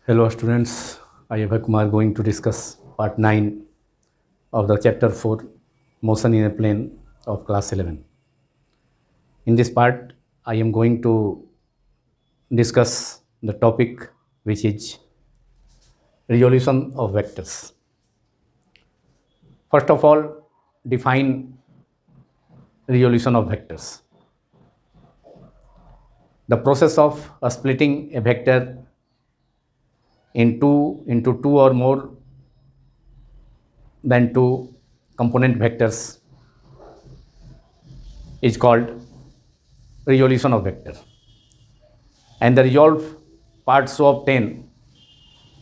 Hello students, I am Abhay Kumar going to discuss part 9 of the chapter 4 motion in a plane of class 11. In this part, I am going to discuss the topic which is resolution of vectors. First of all, define resolution of vectors. The process of splitting a vector into two or more than two component vectors is called resolution of vector, and the resolved parts so obtained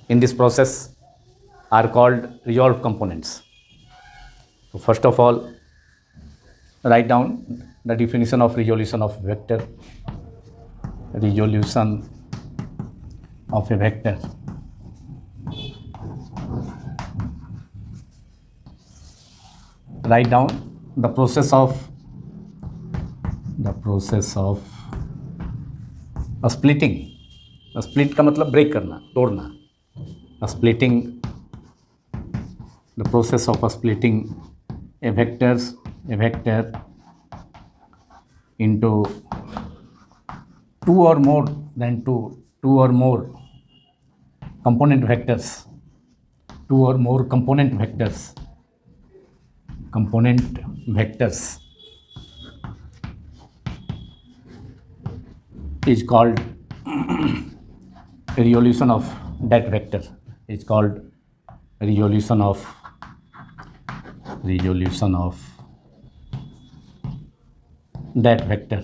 in this process are called resolved components. So first of all, write down the definition of resolution of vector. Resolution of a vector. Write down the process of splitting. Split का मतलब break करना, तोड़ना. Splitting, the process of splitting a vector into two or more component vectors. Is called resolution of that vector. Is called resolution of that vector.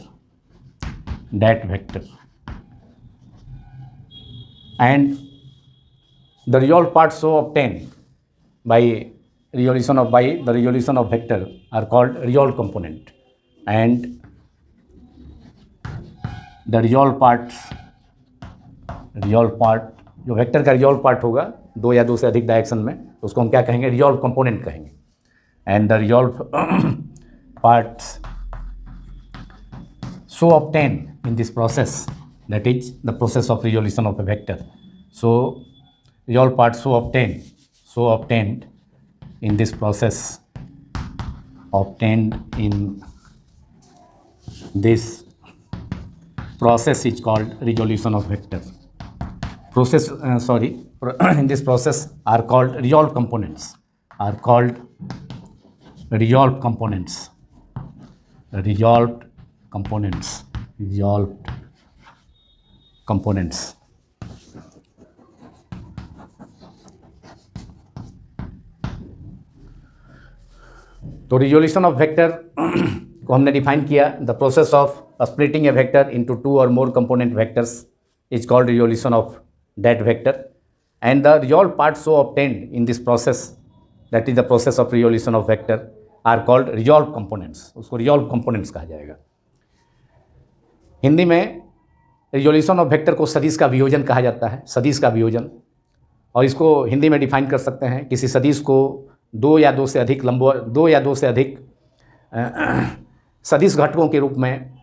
And the resolved parts so obtained by the resolution of vector are called resolved component. And the resolve part जो vector का resolve part होगा दो या दो से अधिक direction में, तो उसको हम क्या कहेंगे? रिजॉल्व कंपोनेंट कहेंगे. And the resolve parts so obtain in this process, that is the process of resolution of A vector. So resolve part so obtained in this process, process is called resolution of vector. In this process are called resolved components. तो resolution of vector को हमने define किया. The process of splitting a vector into two or more component vectors is called resolution of that vector, and the resolved parts so obtained in this process, that is the process of resolution of vector, are called resolved components. उसको resolved components कहा जाएगा. हिंदी में resolution of vector को सदिश का वियोजन कहा जाता है. सदिश का वियोजन, और इसको हिंदी में डिफाइन कर सकते हैं. किसी सदिश को दो या दो से अधिक सदिश घटकों के रूप में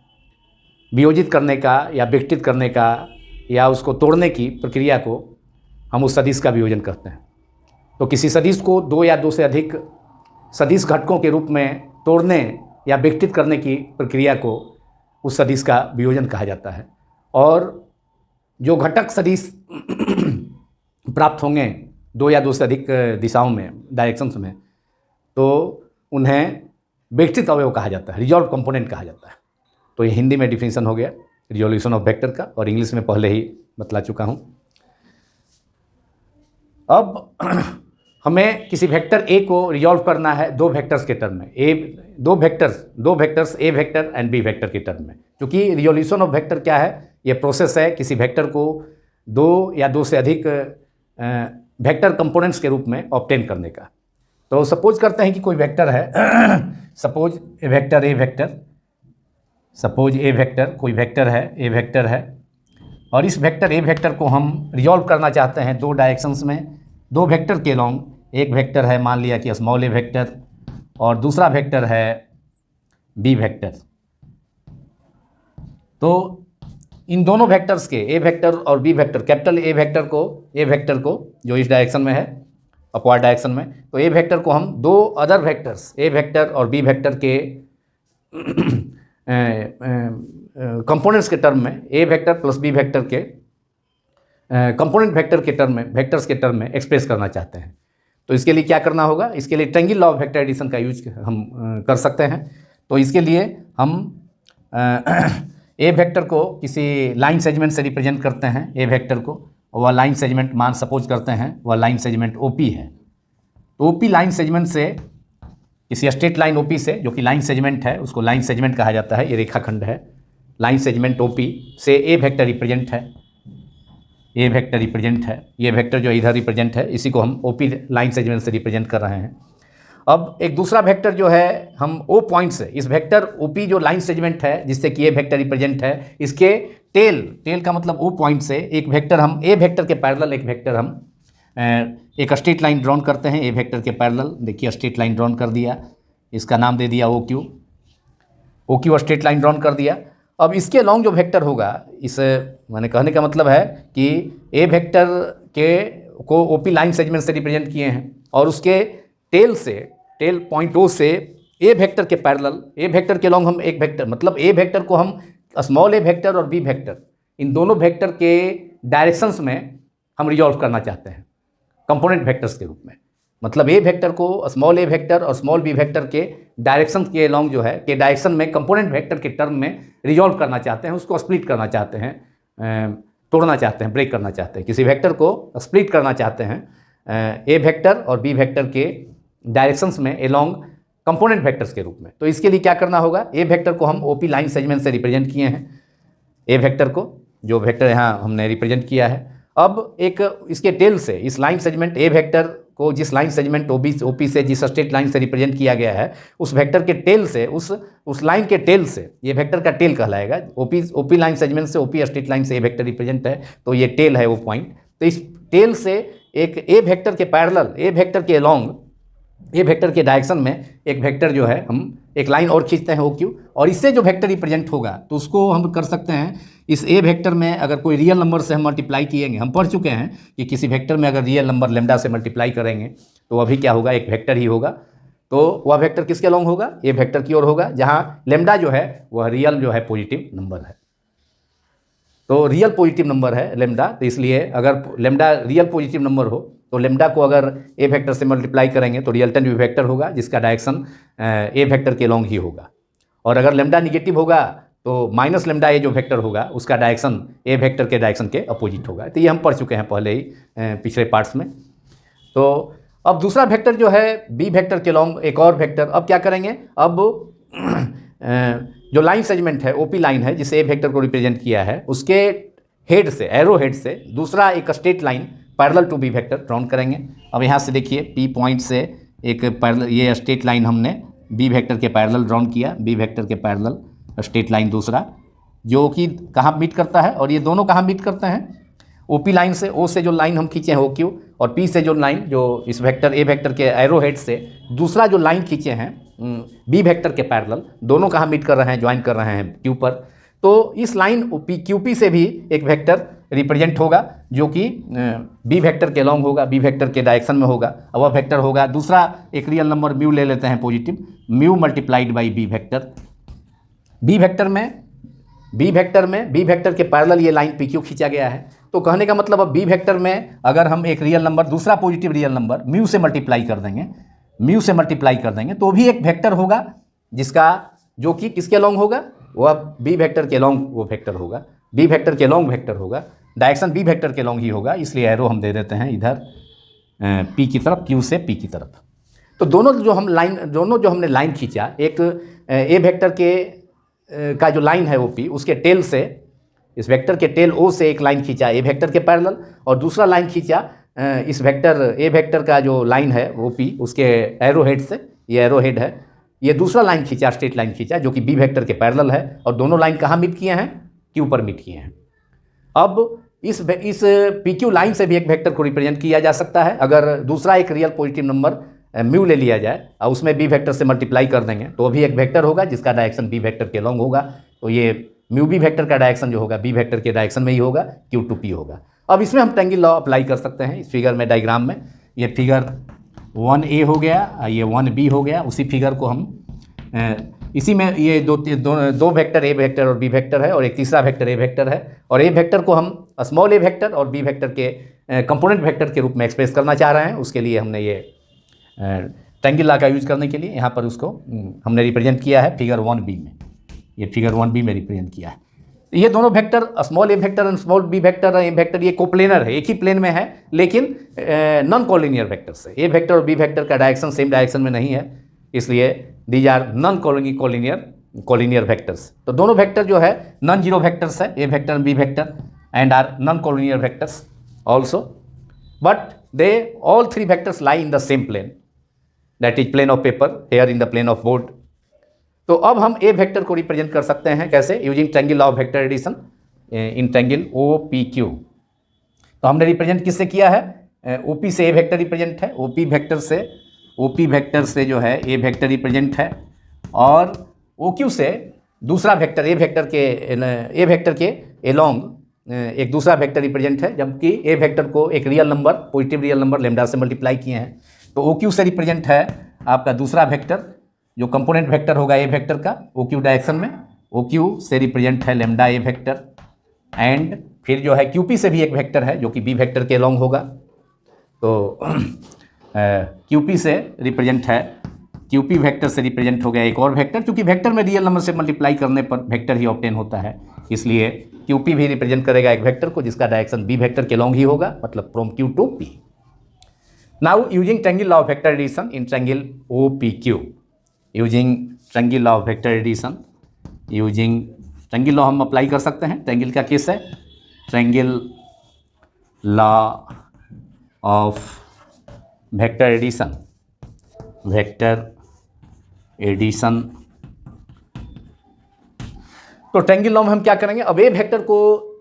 वियोजित करने का या विघटित करने का या उसको तोड़ने की प्रक्रिया को हम उस सदिश का वियोजन कहते हैं. तो किसी सदिश को दो या दो से अधिक सदिश घटकों के रूप में तोड़ने या विघटित करने की प्रक्रिया को उस सदिश का वियोजन कहा जाता है. और जो घटक सदिश प्राप्त होंगे दो या दो से अधिक दिशाओं में, डायरेक्शंस में, तो उन्हें विघटित अवयव कहा जाता है, रिजॉल्व कंपोनेंट कहा जाता है. तो ये हिंदी में डिफिनेशन हो गया रिजोल्यूशन ऑफ वेक्टर का, और इंग्लिश में पहले ही बतला चुका हूँ. अब हमें किसी वेक्टर ए को रिजॉल्व करना है दो वेक्टर्स के टर्म में. दो vectors A vector and B vector के टर्म में. क्योंकि रिजोल्यूशन ऑफ वेक्टर क्या है? ये प्रोसेस है किसी वेक्टर को दो या दो से अधिक वेक्टर कंपोनेंट्स के रूप में ऑब्टेन करने का. तो सपोज करते हैं कि कोई वेक्टर है, सपोज ए वेक्टर कोई वेक्टर है, और इस वेक्टर ए वेक्टर को हम रिजॉल्व करना चाहते हैं दो डायरेक्शंस में, दो वेक्टर के लॉन्ग. एक वेक्टर है मान लिया कि स्मॉल ए वेक्टर, और दूसरा वेक्टर है बी वेक्टर. तो इन दोनों वेक्टर्स के ए वेक्टर और B vector, capital A vector को जो इस डायरेक्शन में है अपवार्ड डायरेक्शन में, तो ए वेक्टर को हम दो अदर वेक्टर्स ए वेक्टर और बी वेक्टर के कंपोनेंट्स के टर्म में, A vector plus B vector के कंपोनेंट वेक्टर के टर्म में, वेक्टर्स के टर्म में एक्सप्रेस करना चाहते हैं। तो इसके लिए क्या करना होगा, इसके लिए triangle law of vector addition का यूज हम कर सकते हैं। तो इसके लिए हम ए वेक्टर को किसी लाइन सेगमेंट से रिप्रेजेंट करते हैं, ए वेक्टर को, और वह लाइन सेगमेंट मान सपोज करते हैं वह लाइन सेगमेंट ओपी है। तो ओपी लाइन सेगमेंट से, किसी स्ट्रेट लाइन ओपी से, जो कि लाइन सेगमेंट है, उसको लाइन सेगमेंट कहा जाता है, ये रेखाखंड है, लाइन सेगमेंट ओपी से ए वेक्टर रिप्रेजेंट है, ए वेक्टर रिप्रेजेंट है, ये वेक्टर जो इधर रिप्रेजेंट है, इसी को हम ओपी लाइन सेगमेंट से रिप्रेजेंट कर रहे हैं। अब एक दूसरा वेक्टर जो है हम ओ पॉइंट से, इस वेक्टर ओपी जो लाइन सेगमेंट है जिससे कि ए वेक्टर रिप्रेजेंट है, इसके टेल का मतलब ओ पॉइंट से एक वेक्टर हम ए वेक्टर के पैरेलल एक वेक्टर हम एक स्ट्रेट लाइन ड्रॉन करते हैं ए वेक्टर के पैरेलल। देखिए स्ट्रेट लाइन ड्रॉन कर दिया, इसका नाम दे दिया O Q straight line drawn कर दिया। अब इसके लॉन्ग जो वेक्टर होगा, इस मैंने कहने का मतलब है कि ए वेक्टर को ओपी लाइन सेगमेंट से रिप्रेजेंट किए हैं और उसके टेल पॉइंट ओ से ए वेक्टर के पैरेलल, ए वेक्टर के लॉन्ग हम एक वेक्टर, मतलब ए वेक्टर को हम स्मॉल ए वेक्टर और बी वेक्टर, इन दोनों वेक्टर के डायरेक्शंस में हम रिजॉल्व करना चाहते हैं कंपोनेंट वेक्टर्स के रूप में। मतलब ए वेक्टर को स्मॉल ए वेक्टर और स्मॉल बी वेक्टर के डायरेक्शन के लॉन्ग जो है के डायरेक्शन में कंपोनेंट वेक्टर के टर्म में रिजॉल्व करना चाहते हैं, उसको स्प्लिट करना चाहते हैं, तोड़ना चाहते हैं, ब्रेक करना चाहते हैं, किसी वेक्टर को स्प्लिट करना चाहते हैं ए वेक्टर और बी वेक्टर के डायरेक्शंस में एलॉन्ग कंपोनेंट वेक्टर्स के रूप में। तो इसके लिए क्या करना होगा, ए वेक्टर को हम ओपी लाइन सेगमेंट से रिप्रेजेंट किए हैं, ए वेक्टर को जो वेक्टर यहाँ हमने रिप्रेजेंट किया है। अब एक इसके टेल से, इस लाइन सेगमेंट ए वेक्टर को जिस लाइन सेगमेंट ओपी से जिस स्ट्रेट लाइन से रिप्रेजेंट किया गया है, उस वेक्टर के टेल से, उस लाइन के टेल से, ये वेक्टर का टेल कहलाएगा। ओपी लाइन सेगमेंट से ओपी स्ट्रेट लाइन से ए वेक्टर रिप्रेजेंट है, तो ये टेल है वो पॉइंट। तो इस टेल से एक ए वेक्टर के पैरेलल, ए वेक्टर के लॉन्ग, ए वेक्टर के डायरेक्शन में एक वेक्टर जो है हम एक लाइन और खींचते हैं ओ क्यू, और इससे जो वेक्टर रिप्रेजेंट होगा तो उसको हम कर सकते हैं इस ए वेक्टर में अगर कोई रियल नंबर से हम मल्टीप्लाई किएंगे। हम पढ़ चुके हैं कि किसी वेक्टर में अगर रियल नंबर लेमडा से मल्टीप्लाई करेंगे तो अभी क्या होगा, एक वेक्टर ही होगा। तो वह वेक्टर किसके लॉन्ग होगा, ए वेक्टर की ओर होगा, जहाँ लेमडा जो है वह रियल जो है पॉजिटिव नंबर है। तो रियल पॉजिटिव नंबर है लेमडा, तो इसलिए अगर लेमडा रियल पॉजिटिव नंबर हो तो लेमडा को अगर ए वेक्टर से मल्टीप्लाई करेंगे तो रियल्टन भी वेक्टर होगा जिसका डायरेक्शन ए वेक्टर के लॉन्ग ही होगा। और अगर लेमडा निगेटिव होगा तो माइनस लेमडा ए जो वेक्टर होगा उसका डायरेक्शन ए वेक्टर के डायरेक्शन के अपोजिट होगा। तो ये हम पढ़ चुके हैं पहले ही पिछले पार्ट्स में। तो अब दूसरा वेक्टर जो है बी वेक्टर के लॉन्ग एक और वेक्टर, अब क्या करेंगे, अब जो लाइन सेगमेंट है ओपी लाइन है जिसे ए वेक्टर को रिप्रेजेंट किया है, उसके हेड से, एरो हेड से दूसरा एक straight line parallel to B vector drawn करेंगे। अब यहाँ से देखिए पी पॉइंट से एक पैरेलल, ये स्ट्रेट लाइन हमने बी वेक्टर के पैरेलल ड्रॉन किया, बी वेक्टर के पैरेलल स्ट्रेट लाइन दूसरा, जो कि कहाँ मीट करता है, और ये दोनों कहाँ मीट करते हैं, ओपी लाइन से, ओ से जो लाइन हम खींचे हैं ओ क्यू, और पी से जो लाइन जो इस वेक्टर ए वेक्टर के एरो हेड से दूसरा जो लाइन खींचे हैं बी वेक्टर के पैरेलल, दोनों कहाँ मीट कर रहे हैं, ज्वाइन कर रहे हैं क्यू पर। तो इस लाइन क्यूपी से भी एक वेक्टर रिप्रेजेंट होगा जो कि बी वेक्टर के लॉन्ग होगा, बी वेक्टर के डायरेक्शन में होगा। अब वह वेक्टर होगा दूसरा एक रियल नंबर म्यू ले लेते हैं positive, mu multiplied by B vector. B vector के पैरेलल ये लाइन पी क्यू खींचा गया है। तो कहने का मतलब अब बी वेक्टर में अगर हम एक रियल नंबर, दूसरा पॉजिटिव रियल नंबर म्यू से मल्टीप्लाई कर देंगे, तो भी एक वेक्टर होगा जिसका, जो कि किसके लॉन्ग होगा, वह बी वेक्टर के लॉन्ग वो वेक्टर होगा, बी वेक्टर के लॉन्ग वेक्टर होगा, डायरेक्शन बी वेक्टर के लॉन्ग ही होगा। इसलिए एरो हम दे देते हैं इधर पी की तरफ, क्यू से पी की तरफ। तो दोनों जो हमने लाइन खींचा, एक ए वेक्टर के का जो लाइन है ओपी, उसके टेल से, इस वेक्टर के टेल ओ से एक लाइन खींचा ए वेक्टर के पैरेलल, और दूसरा लाइन खींचा इस वेक्टर ए वेक्टर का जो लाइन है ओपी, उसके एरो हेड से, ये एरो हेड है, ये दूसरा लाइन खींचा, स्ट्रेट लाइन खींचा जो कि बी वेक्टर के पैरेलल है, और दोनों लाइन कहाँ मीट किए हैं, क्यू पर मीट किए हैं। अब इस पी क्यू लाइन से भी एक वेक्टर को रिप्रेजेंट किया जा सकता है। अगर दूसरा एक रियल पॉजिटिव नंबर म्यू ले लिया जाए और उसमें बी वेक्टर से मल्टीप्लाई कर देंगे तो भी एक वेक्टर होगा जिसका डायरेक्शन बी वेक्टर के लॉन्ग होगा। तो ये म्यू बी वेक्टर का डायरेक्शन जो होगा बी वेक्टर के डायरेक्शन में ही होगा, क्यू टू पी होगा। अब इसमें हम टेंगिल लॉ अप्लाई कर सकते हैं इस फिगर में, डायग्राम में। ये फिगर 1A हो गया, ये 1B हो गया। उसी फिगर को हम इसी में ये दो वेक्टर ए वेक्टर और बी वेक्टर है, और एक तीसरा वेक्टर ए वेक्टर है, और ए वेक्टर को हम स्मॉल ए वेक्टर और बी वेक्टर के कंपोनेंट वेक्टर के रूप में एक्सप्रेस करना चाह रहे हैं। उसके लिए हमने ये टेंगिल लॉ का यूज करने के लिए यहाँ पर उसको हमने रिप्रेजेंट किया है फिगर 1B में। ये फिगर 1B में रिप्रेजेंट किया है। ये दोनों वेक्टर स्मॉल ए वेक्टर और small B vector A vector ये कोप्लेनर है, एक ही प्लेन में है, लेकिन नॉन कॉलिनियर वेक्टर्स है। ए वेक्टर और बी वेक्टर का डायरेक्शन सेम डायरेक्शन में नहीं है, इसलिए these are non collinear vectors. तो दोनों वेक्टर जो है नॉन जीरो वेक्टर्स है, A vector B vector, and are non collinear vectors also, but they all three vectors lie in the same plane, that is plane of paper, here in the plane of board. तो अब हम A vector को represent कर सकते हैं कैसे, using triangle law of vector addition in triangle O P Q. तो हमने रिप्रेजेंट किससे किया है, ओ पी से ए वेक्टर रिप्रेजेंट है, ओ पी वेक्टर से जो है ए वेक्टर रिप्रेजेंट है, और ओ क्यू से दूसरा वेक्टर ए वेक्टर के एलोंग एक दूसरा वेक्टर रिप्रेजेंट है, जबकि ए वेक्टर को एक real number, positive real number lambda से मल्टीप्लाई किए हैं। तो ओ क्यू से रिप्रेजेंट है आपका दूसरा वेक्टर जो कंपोनेंट वेक्टर होगा ए वेक्टर का ओ क्यू डायरेक्शन में, ओ क्यू से रिप्रेजेंट है लेमडा ए वेक्टर, एंड फिर जो है क्यू पी से भी एक वेक्टर है जो कि बी वेक्टर के एलोंग होगा। तो क्यू पी से रिप्रेजेंट है, क्यू पी वेक्टर से रिप्रेजेंट हो गया एक और वेक्टर, क्योंकि वेक्टर में रियल नंबर से मल्टीप्लाई करने पर वेक्टर ही ऑब्टेन होता है, इसलिए क्यू पी भी रिप्रेजेंट करेगा एक वेक्टर को जिसका डायरेक्शन बी वेक्टर के एलोंग ही होगा, मतलब from Q to P. Now using triangle law of vector addition in triangle O P Q, using triangle law of vector addition, using triangle law हम apply कर सकते हैं। टेंगिल का case है triangle law of vector addition, तो triangle law में हम क्या करेंगे, अब ए वेक्टर को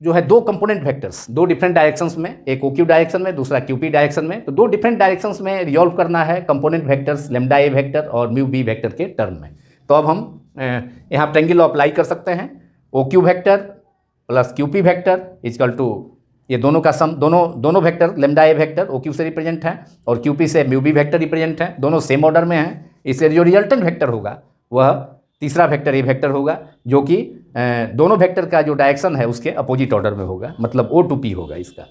जो है दो कंपोनेंट वेक्टर्स, दो डिफरेंट डायरेक्शंस में, एक ओ क्यू डायरेक्शन में दूसरा क्यू पी डायरेक्शन में, तो दो डिफरेंट डायरेक्शंस में रिजॉल्व करना है component vectors lambda A vector और म्यू बी वेक्टर के टर्म में। तो अब हम यहाँ टेंगिल लॉ अप्लाई कर सकते हैं, O Q vector plus Q P vector is equal to ये दोनों का सम, दोनों vector lambda A vector O Q से रिप्रेजेंट है और क्यू पी से म्यू बी वेक्टर रिप्रेजेंट है, दोनों सेम ऑर्डर में हैं, इसलिए जो रिजल्टेंट वेक्टर होगा वह तीसरा वेक्टर ए वेक्टर होगा, जो कि दोनों वेक्टर का जो डायरेक्शन है उसके अपोजिट ऑर्डर में होगा, मतलब ओ टू पी होगा इसका,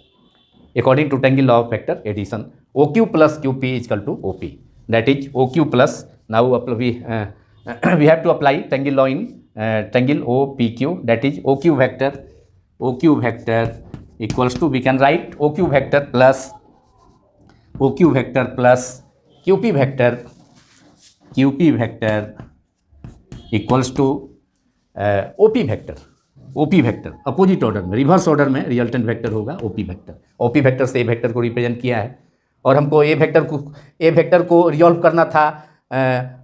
according to triangle law of vector addition. O Q plus Q P is equal to O P, that is O Q plus, now we have to apply triangle law in triangle O P Q, that is O Q vector equals to, we can write O Q vector plus Q P vector equals to O P vector opposite order में, reverse order में resultant vector होगा O P vector से A vector को represent किया है, और हमको ए vector को रिजॉल्व करना था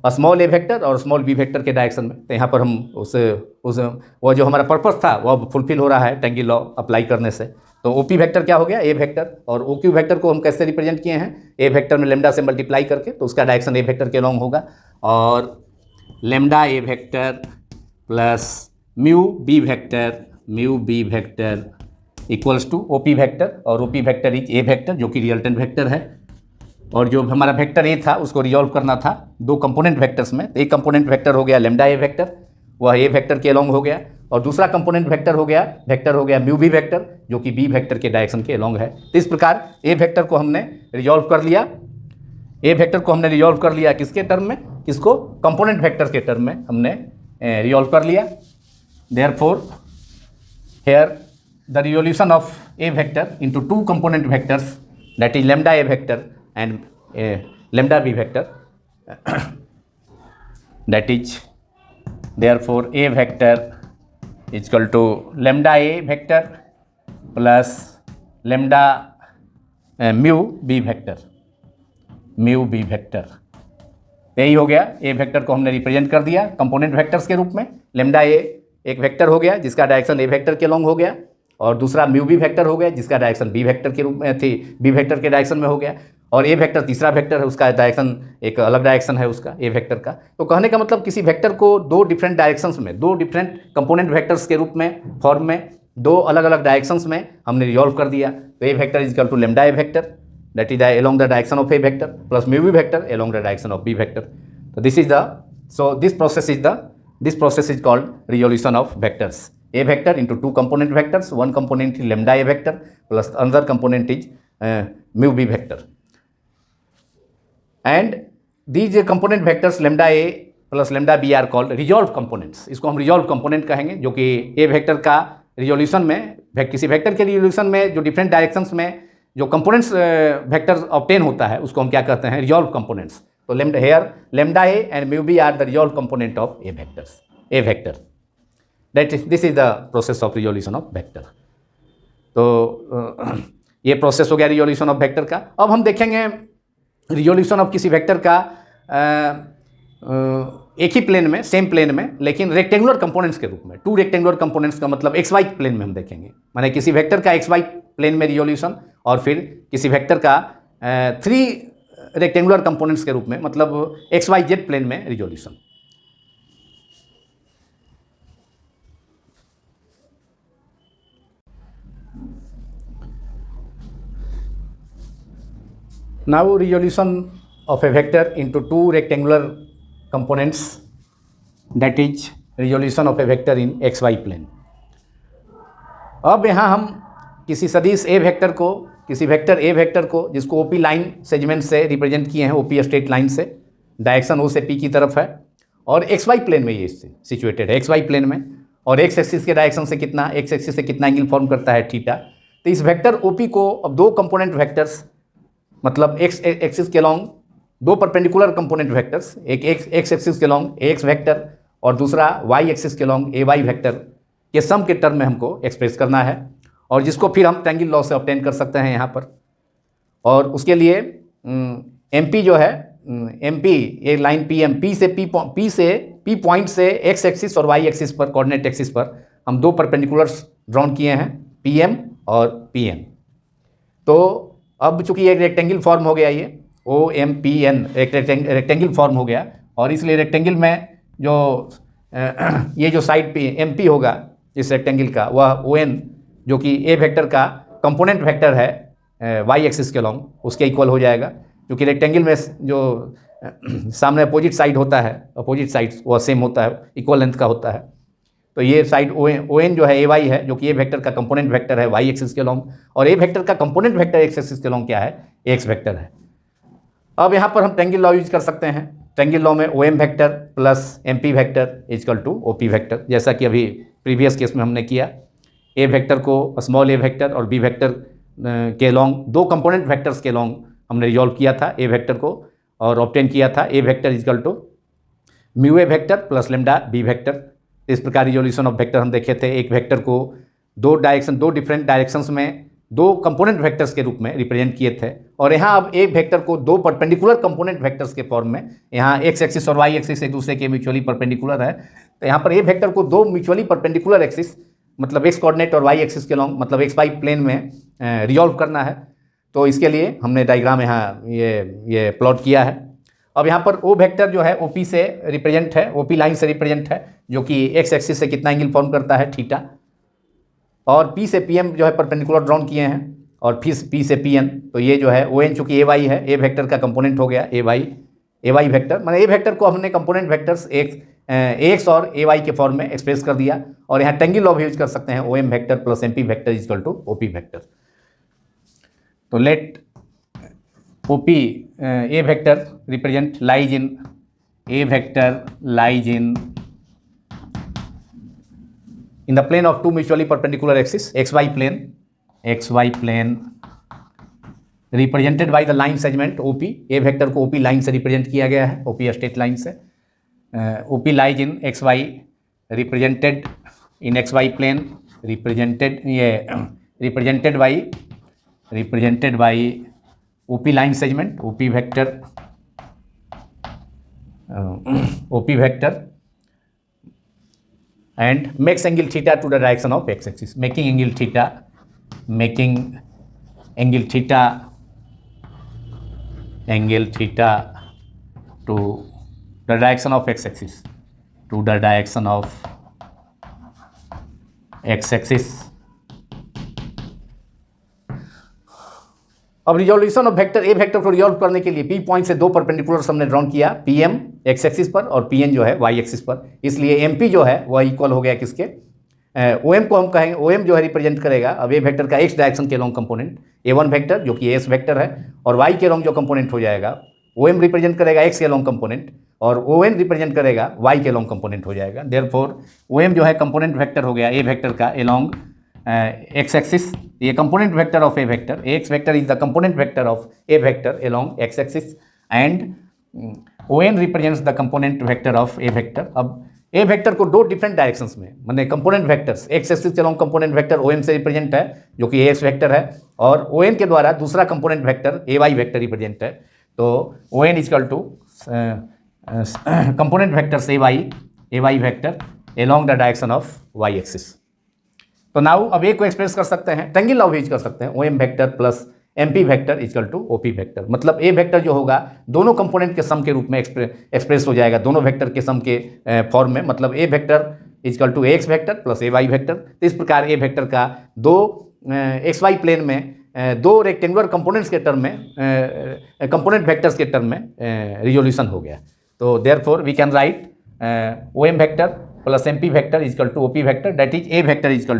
स्मॉल ए वेक्टर और स्मॉल बी वेक्टर के डायरेक्शन में। तो यहाँ पर हम उस वो जो हमारा पर्पस था वो फुलफिल हो रहा है टेंगिल लॉ अप्लाई करने से। तो ओ पी वेक्टर क्या हो गया, ए वेक्टर, और ओ क्यू वेक्टर को हम कैसे रिप्रेजेंट किए हैं, ए वेक्टर में लेमडा से मल्टीप्लाई करके, तो उसका डायरेक्शन ए वेक्टर के अलोंग होगा, और lambda A vector plus mu B vector equals to O P vector, और O P vector is A vector जो कि रिजल्टेंट वेक्टर है, और जो हमारा वेक्टर ए था उसको रिजॉल्व करना था दो कंपोनेंट वेक्टर्स में। एक कंपोनेंट वेक्टर हो गया लेमडा ए वेक्टर, वह ए वेक्टर के अलोंग हो गया, और दूसरा कंपोनेंट वेक्टर हो गया म्यू बी वेक्टर जो कि बी वेक्टर के डायरेक्शन के अलोंग है। तो इस प्रकार ए वेक्टर को हमने रिजॉल्व कर लिया, किसके टर्म में, किसको, कंपोनेंट वेक्टर के टर्म में हमने रिजॉल्व कर लिया। Therefore here the resolution of A vector into two component vectors, that is lambda A vector and lambda b vector, that is therefore a vector is equal to lambda a vector plus lambda mu b vector यही हो गया। A vector को हमने represent कर दिया component vectors के रूप में, लेमडा ए एक वेक्टर हो गया जिसका डायरेक्शन ए वेक्टर के अलोंग हो गया, और दूसरा म्यू बी वेक्टर हो गया जिसका डायरेक्शन बी वेक्टर के रूप में बी वेक्टर के डायरेक्शन में हो गया, और ए वेक्टर तीसरा वेक्टर है, उसका डायरेक्शन एक अलग डायरेक्शन है उसका ए वेक्टर का। तो कहने का मतलब किसी वेक्टर को दो डिफरेंट डायरेक्शंस में, दो डिफरेंट कंपोनेंट वेक्टर्स के रूप में, फॉर्म में, दो अलग अलग डायरेक्शंस में हमने रिजॉल्व कर दिया। तो ए vector is equal to lambda A vector that is along the direction of a vector plus mu v vector along the direction of b vector. So this process is called resolution of vectors. A vector into two component vectors, one component is lambda a vector plus another component is mu b vector. And these component vectors lambda a plus lambda b are called resolved components. इसको हम resolved component कहेंगे, जो कि a vector का resolution में, किसी vector के resolution में जो different directions में जो कंपोनेंट्स वेक्टर ऑब्टेन होता है उसको हम क्या कहते हैं, रिजॉल्व कंपोनेंट्स। तो lambda A and mu B are the resolve component of A vector that is this is the process of resolution of vector. तो ये प्रोसेस हो गया रिजोल्यूशन ऑफ वेक्टर का। अब हम देखेंगे रिजोल्यूशन ऑफ किसी वेक्टर का एक ही प्लेन में, सेम प्लेन में, लेकिन रेक्टेंगुलर कंपोनेंट्स के रूप में। टू रेक्टेंगुलर कंपोनेंट्स का मतलब एक्स वाई प्लेन में हम देखेंगे, माने किसी वेक्टर का एक्स वाई प्लेन में रिजोल्यूशन, और फिर किसी वेक्टर का थ्री रेक्टेंगुलर कंपोनेंट्स के रूप में, मतलब एक्स वाई जेड प्लेन में resolution. Now resolution of A vector into two rectangular components, that is resolution of a vector in xy plane. अब यहाँ हम किसी सदिश ए वेक्टर को, किसी वेक्टर ए वेक्टर को, जिसको ओपी लाइन सेगमेंट से रिप्रेजेंट किए हैं, ओपी स्ट्रेट लाइन से, डायरेक्शन ओ से पी की तरफ है, और एक्स वाई प्लेन में ये सिचुएटेड है, एक्स वाई प्लेन में, और एक्स एक्सिस के डायरेक्शन से कितना, एक्स एक्सिस से कितना एंगल फॉर्म करता है, थीटा। तो इस वेक्टर ओपी को अब दो कंपोनेंट वेक्टर्स, मतलब एक्स एक्सिस के लॉन्ग दो परपेंडिकुलर कंपोनेंट वेक्टर्स, एक एक्स एक्सिस के लॉन्ग एक्स वेक्टर और दूसरा वाई एक्सिस के लॉन्ग ए वाई वेक्टर के सम के टर्म में हमको एक्सप्रेस करना है, और जिसको फिर हम ट्रायंगल लॉ से ऑब्टेन कर सकते हैं यहाँ पर। और उसके लिए एम पी जो है, एम पी ये लाइन पी एम, पी से पी पॉइंट से एक्स एक्सिस और वाई एक्सिस पर, कोऑर्डिनेट एक्सिस पर हम दो परपेंडिकुलर्स ड्रॉन किए हैं, पी एम और पी एन। तो अब चूंकि एक रेक्टेंगल फॉर्म हो गया, ये ओ एम पी एन एक रेक्टेंगल फॉर्म हो गया, और इसलिए रेक्टेंगल में जो ये जो साइड पे एम पी होगा इस रेक्टेंगल का, वह ओ एन जो कि ए वेक्टर का कंपोनेंट वेक्टर है वाई एक्सिस के लॉन्ग, उसके इक्वल हो जाएगा, क्योंकि रेक्टेंगल में जो सामने अपोजिट साइड होता है, अपोजिट साइड वह सेम होता है, इक्वल लेंथ का होता है। तो ये साइड ओ एन जो है ए वाई है, जो कि ए वेक्टर का कंपोनेंट वेक्टर है वाई एक्सिस के लॉन्ग, और ए वेक्टर का कंपोनेंट वेक्टर एक्स एक्सिस के लॉन्ग क्या है, एक्स वेक्टर है। अब यहाँ पर हम ट्रायंगल लॉ यूज कर सकते हैं। ट्रायंगल लॉ में O M vector plus M P vector is equal to O P vector, जैसा कि अभी प्रीवियस केस में हमने किया। ए वेक्टर को स्मॉल ए वेक्टर और बी वेक्टर के लॉन्ग, दो कंपोनेंट वेक्टर्स के लॉन्ग हमने रिजॉल्व किया था ए वेक्टर को, और ऑब्टेन किया था A vector is equal to mu A vector plus lambda B vector. इस प्रकार रिजोल्यूशन ऑफ वेक्टर हम देखे थे। एक वेक्टर को दो डिफरेंट डायरेक्शंस में दो कंपोनेंट वेक्टर्स के रूप में रिप्रेजेंट किए थे, और यहाँ अब एक वेक्टर को दो परपेंडिकुलर कंपोनेंट वेक्टर्स के फॉर्म में, यहाँ एक्स एक्सिस और वाई एक्सिस एक दूसरे के म्यूचुअली परपेंडिकुलर है, तो यहाँ पर ए वेक्टर को दो म्यूचुअली परपेंडिकुलर एक्सिस, मतलब एक्स कोऑर्डिनेट और वाई एक्सिस के लॉन्ग, मतलब एक्स वाई प्लेन में रिजॉल्व करना है। तो इसके लिए हमने डायग्राम यहाँ ये प्लॉट किया है। अब यहाँ पर ओ वेक्टर जो है ओपी से रिप्रेजेंट है, ओपी लाइन से रिप्रेजेंट है, जो कि एक्स एक्सिस से कितना एंगल फॉर्म करता है, थीटा, और पी से पी एम जो है परपेंडिकुलर ड्रॉन किए हैं, और फिर पी से पी एन, तो ये जो है ओ एन चूँकि ए वाई है, ए वेक्टर का कंपोनेंट हो गया ए वाई वेक्टर, मतलब ए वेक्टर को हमने कंपोनेंट वेक्टर्स एक्स और ए वाई के फॉर्म में एक्सप्रेस कर दिया। और यहाँ ट्रायंगल लॉ भी यूज कर सकते हैं, O M vector plus M P vector is equal to O P vector. तो let O P A vector represent lies in, A vector lies in the plane of two mutually perpendicular axes, xy plane represented by the line segment OP। A vector को OP line से represent किया गया है, OP straight line से। OP lies in XY represented in XY plane, represented by OP line segment, OP vector and makes angle theta to the direction of x axis, making angle theta angle theta to the direction of X axis, to the direction of X axis. अब resolution of vector A vector को resolve करने के लिए P point से दो perpendiculars हमने drawn किया, P M x axis पर और पी एन जो है वाई एक्सिस पर, इसलिए एम पी जो है वह इक्वल हो गया किसके, ओ एम को हम कहेंगे, ओ एम जो है रिप्रेजेंट करेगा अब ए वेक्टर का एक्स डायरेक्शन के लॉन्ग कंपोनेंट ए वन वेक्टर जो कि एस वेक्टर है, और वाई के लॉन्ग जो कंपोनेंट हो जाएगा ओ एम रिप्रेजेंट करेगा एक्स के लॉन्ग कंपोनेंट और ओ एन रिप्रेजेंट करेगा वाई के लॉन्ग कंपोनेंट हो जाएगा। देयरफॉर ओ एम जो है कंपोनेंट वेक्टर हो गया ए वेक्टर का एलॉन्ग एक्स एक्सिस, ये component vector of A vector, X vector is the component vector of A vector along X axis and O N represents the component vector of A vector. अब A vector को दो different directions में, माने component vectors X axis के long component vector O M से represent है जो कि एक्स वेक्टर है, और ओ एन के द्वारा दूसरा component vector A Y vector represent है। तो O N equal to component vectors A Y vector along the direction of Y axis. तो नाउ अब ए को एक्सप्रेस कर सकते हैं, ट्रायंगल लॉ यूज कर सकते हैं, O M vector plus M P vector is equal to O P vector, मतलब ए वेक्टर जो होगा दोनों कंपोनेंट के सम के रूप में एक्सप्रेस हो जाएगा, दोनों वेक्टर के सम के फॉर्म में, मतलब A vector is equal to X vector plus A Y vector. तो इस प्रकार ए वेक्टर का दो एक्स वाई प्लेन में दो रेक्टेंगुलर कंपोनेंट्स के टर्म में कंपोनेंट वेक्टर्स के टर्म में रिजोल्यूशन हो गया। तो therefore we can write O M vector plus M P vector is equal to O P vector, that is A vector is equal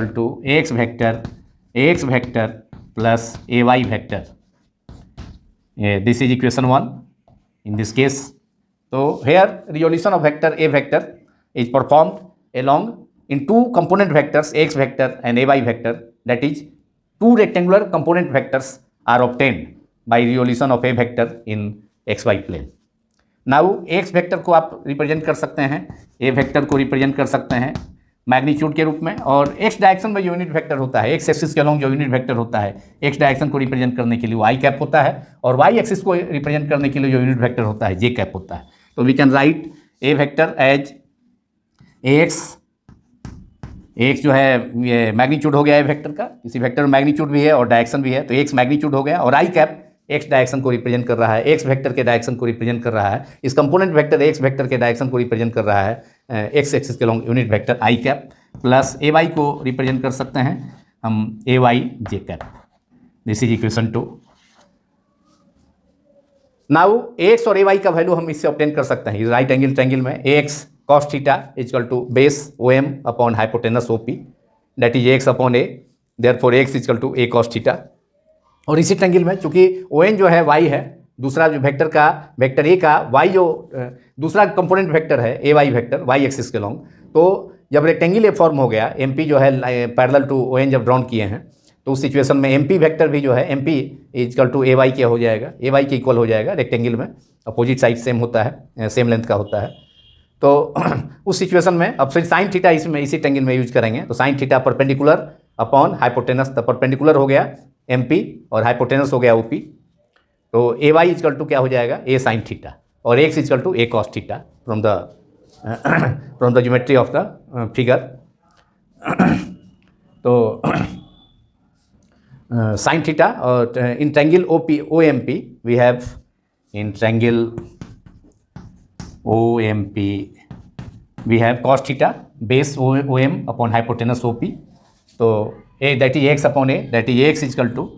to X vector plus A Y vector. This is equation 1 in this case. So here resolution of vector A vector is performed along in two component vectors x vector and ay vector, that is two rectangular component vectors are obtained by resolution of A vector in xy plane. Now x vector को आप represent कर सकते हैं, A vector को represent कर सकते हैं magnitude के रूप में, और x डायरेक्शन में जो यूनिट वेक्टर होता है, x एक्सिस के अलॉन्ग जो यूनिट वेक्टर होता है x डायरेक्शन को रिप्रेजेंट करने के लिए y कैप होता है, और y एक्सिस को रिप्रेजेंट करने के लिए जो यूनिट वेक्टर होता है j कैप होता है। तो we can write a vector as x जो है ये मैग्नीट्यूड हो गया a वेक्टर का, किसी वेक्टर में मैग्नीट्यूड भी है और डायरेक्शन भी है, तो x मैग्नीट्यूड हो गया, और i कैप x डायरेक्शन को रिप्रेजेंट कर रहा है, x वेक्टर के डायरेक्शन को रिप्रेजेंट कर रहा है, इस कंपोनेंट वेक्टर x वेक्टर के डायरेक्शन को रिप्रेजेंट कर रहा है x एक्सिस के long unit vector i cap, plus A Y को रिप्रेजेंट कर सकते हैं हम A Y J cap. This is equation 2। Now X और ए वाई का वैल्यू हम इससे ऑब्टेन कर सकते हैं राइट एंगल ट्रायंगल में, X cos theta equal to base O M upon hypotenuse O P, that is X upon A, therefore X equal to A cos theta. और इसी triangle में चूंकि ओ एन जो है वाई है, दूसरा जो वेक्टर का वेक्टर ए का वाई जो दूसरा कंपोनेंट वेक्टर है ए वाई वेक्टर वाई एक्सिस के लॉन्ग, तो जब रेक्टेंगल ए फॉर्म हो गया, एम पी जो है पैरेलल टू ओ एन जब ड्रॉन किए हैं, तो उस सिचुएशन में एम पी वेक्टर भी जो है M P is equal to A Y के हो जाएगा, ए वाई के इक्वल हो जाएगा, रेक्टेंगल में अपोजिट साइड सेम होता है, सेम लेंथ का होता है। तो उस सिचुएशन में अब फिर साइन थीटा इसमें इसी ट्रायंगल में यूज करेंगे, तो sine theta perpendicular upon hypotenuse, तो परपेंडिकुलर हो गया एम पी और हाइपोटेनस हो गया ओ पी, तो ए वाई इजकल टू क्या हो जाएगा ए साइन थीटा, और X equal to A cos theta from the geometry of the figure. तो साइन थीटा और in triangle O M P we have in triangle O M P we have cos theta base O M upon hypotenuse O P, तो A that is X upon A, that is X equal to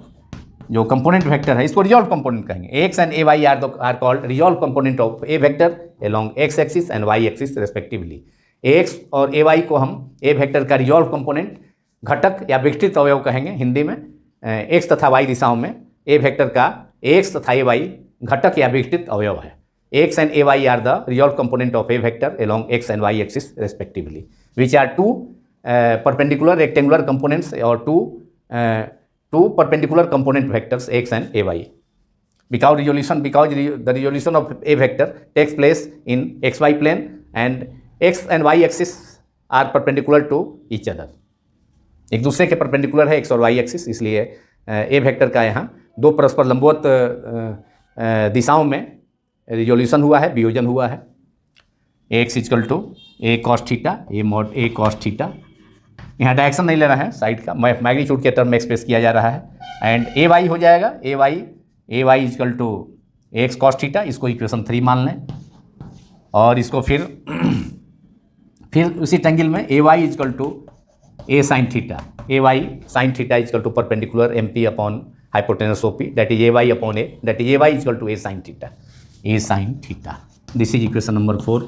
जो component vector है इसको resolve component कहेंगे, X and A Y are called resolve component of A vector along X axis and Y axis respectively. X और A Y को हम A vector का resolve component घटक या विघटित अवयव कहेंगे हिंदी में, एक्स तथा वाई दिशाओं में ए वेक्टर का एक्स तथा ए वाई घटक या विघटित अवयव है। X and A Y are the resolve component of A vector along X and Y axis respectively, which are two perpendicular rectangular components or two perpendicular component vectors x and ay, because the resolution of a vector takes place in xy plane and x and y axis are perpendicular to each other, एक दूसरे के perpendicular है x और y axis, इसलिए a vector का यहाँ दो परस्पर लंबवत दिशाओं में रिजोल्यूशन हुआ है, वियोजन हुआ है। x equal to a cos theta, a mod a cos theta, यहाँ डायरेक्शन नहीं लेना है साइड का, मैग्नीट्यूड के टर्म में एक्सप्रेस किया जा रहा है, एंड ए वाई हो जाएगा A Y A Y equal to A X cos theta, इसको इक्वेशन 3 मान लें। और इसको फिर उसी ट्रायंगल में A Y equal to A sine theta, A Y sine theta equal to perpendicular M P upon hypotenuse O P, that is A Y upon A, that is A Y equal to A sine theta, A sine theta. This is equation number 4।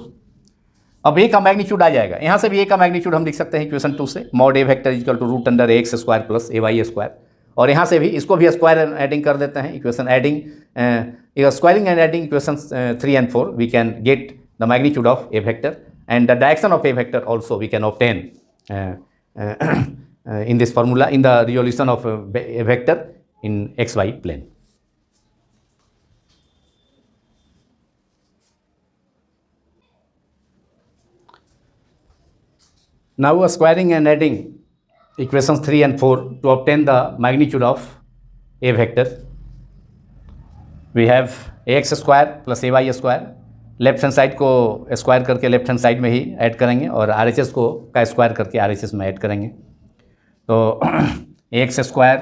अब ए का magnitude आ जाएगा, यहाँ से भी ए का magnitude हम लिख सकते हैं इक्वेशन 2 से, mod A vector is equal to root under A X square plus A Y square. और यहाँ से भी इसको भी स्क्वायर एडिंग कर देते हैं, equation adding squaring and adding equation 3 and 4 we can get the magnitude of A vector and the direction of a vector also we can obtain in this formula, in the resolution of a vector in xy plane. Now squaring and adding equations 3 and 4 to obtain the magnitude of a vector, we have ax square plus ay square, left hand side को square करके left hand side में ही add करेंगे और R H S को का square करके are H S में add करेंगे। तो एक्स स्क्वायर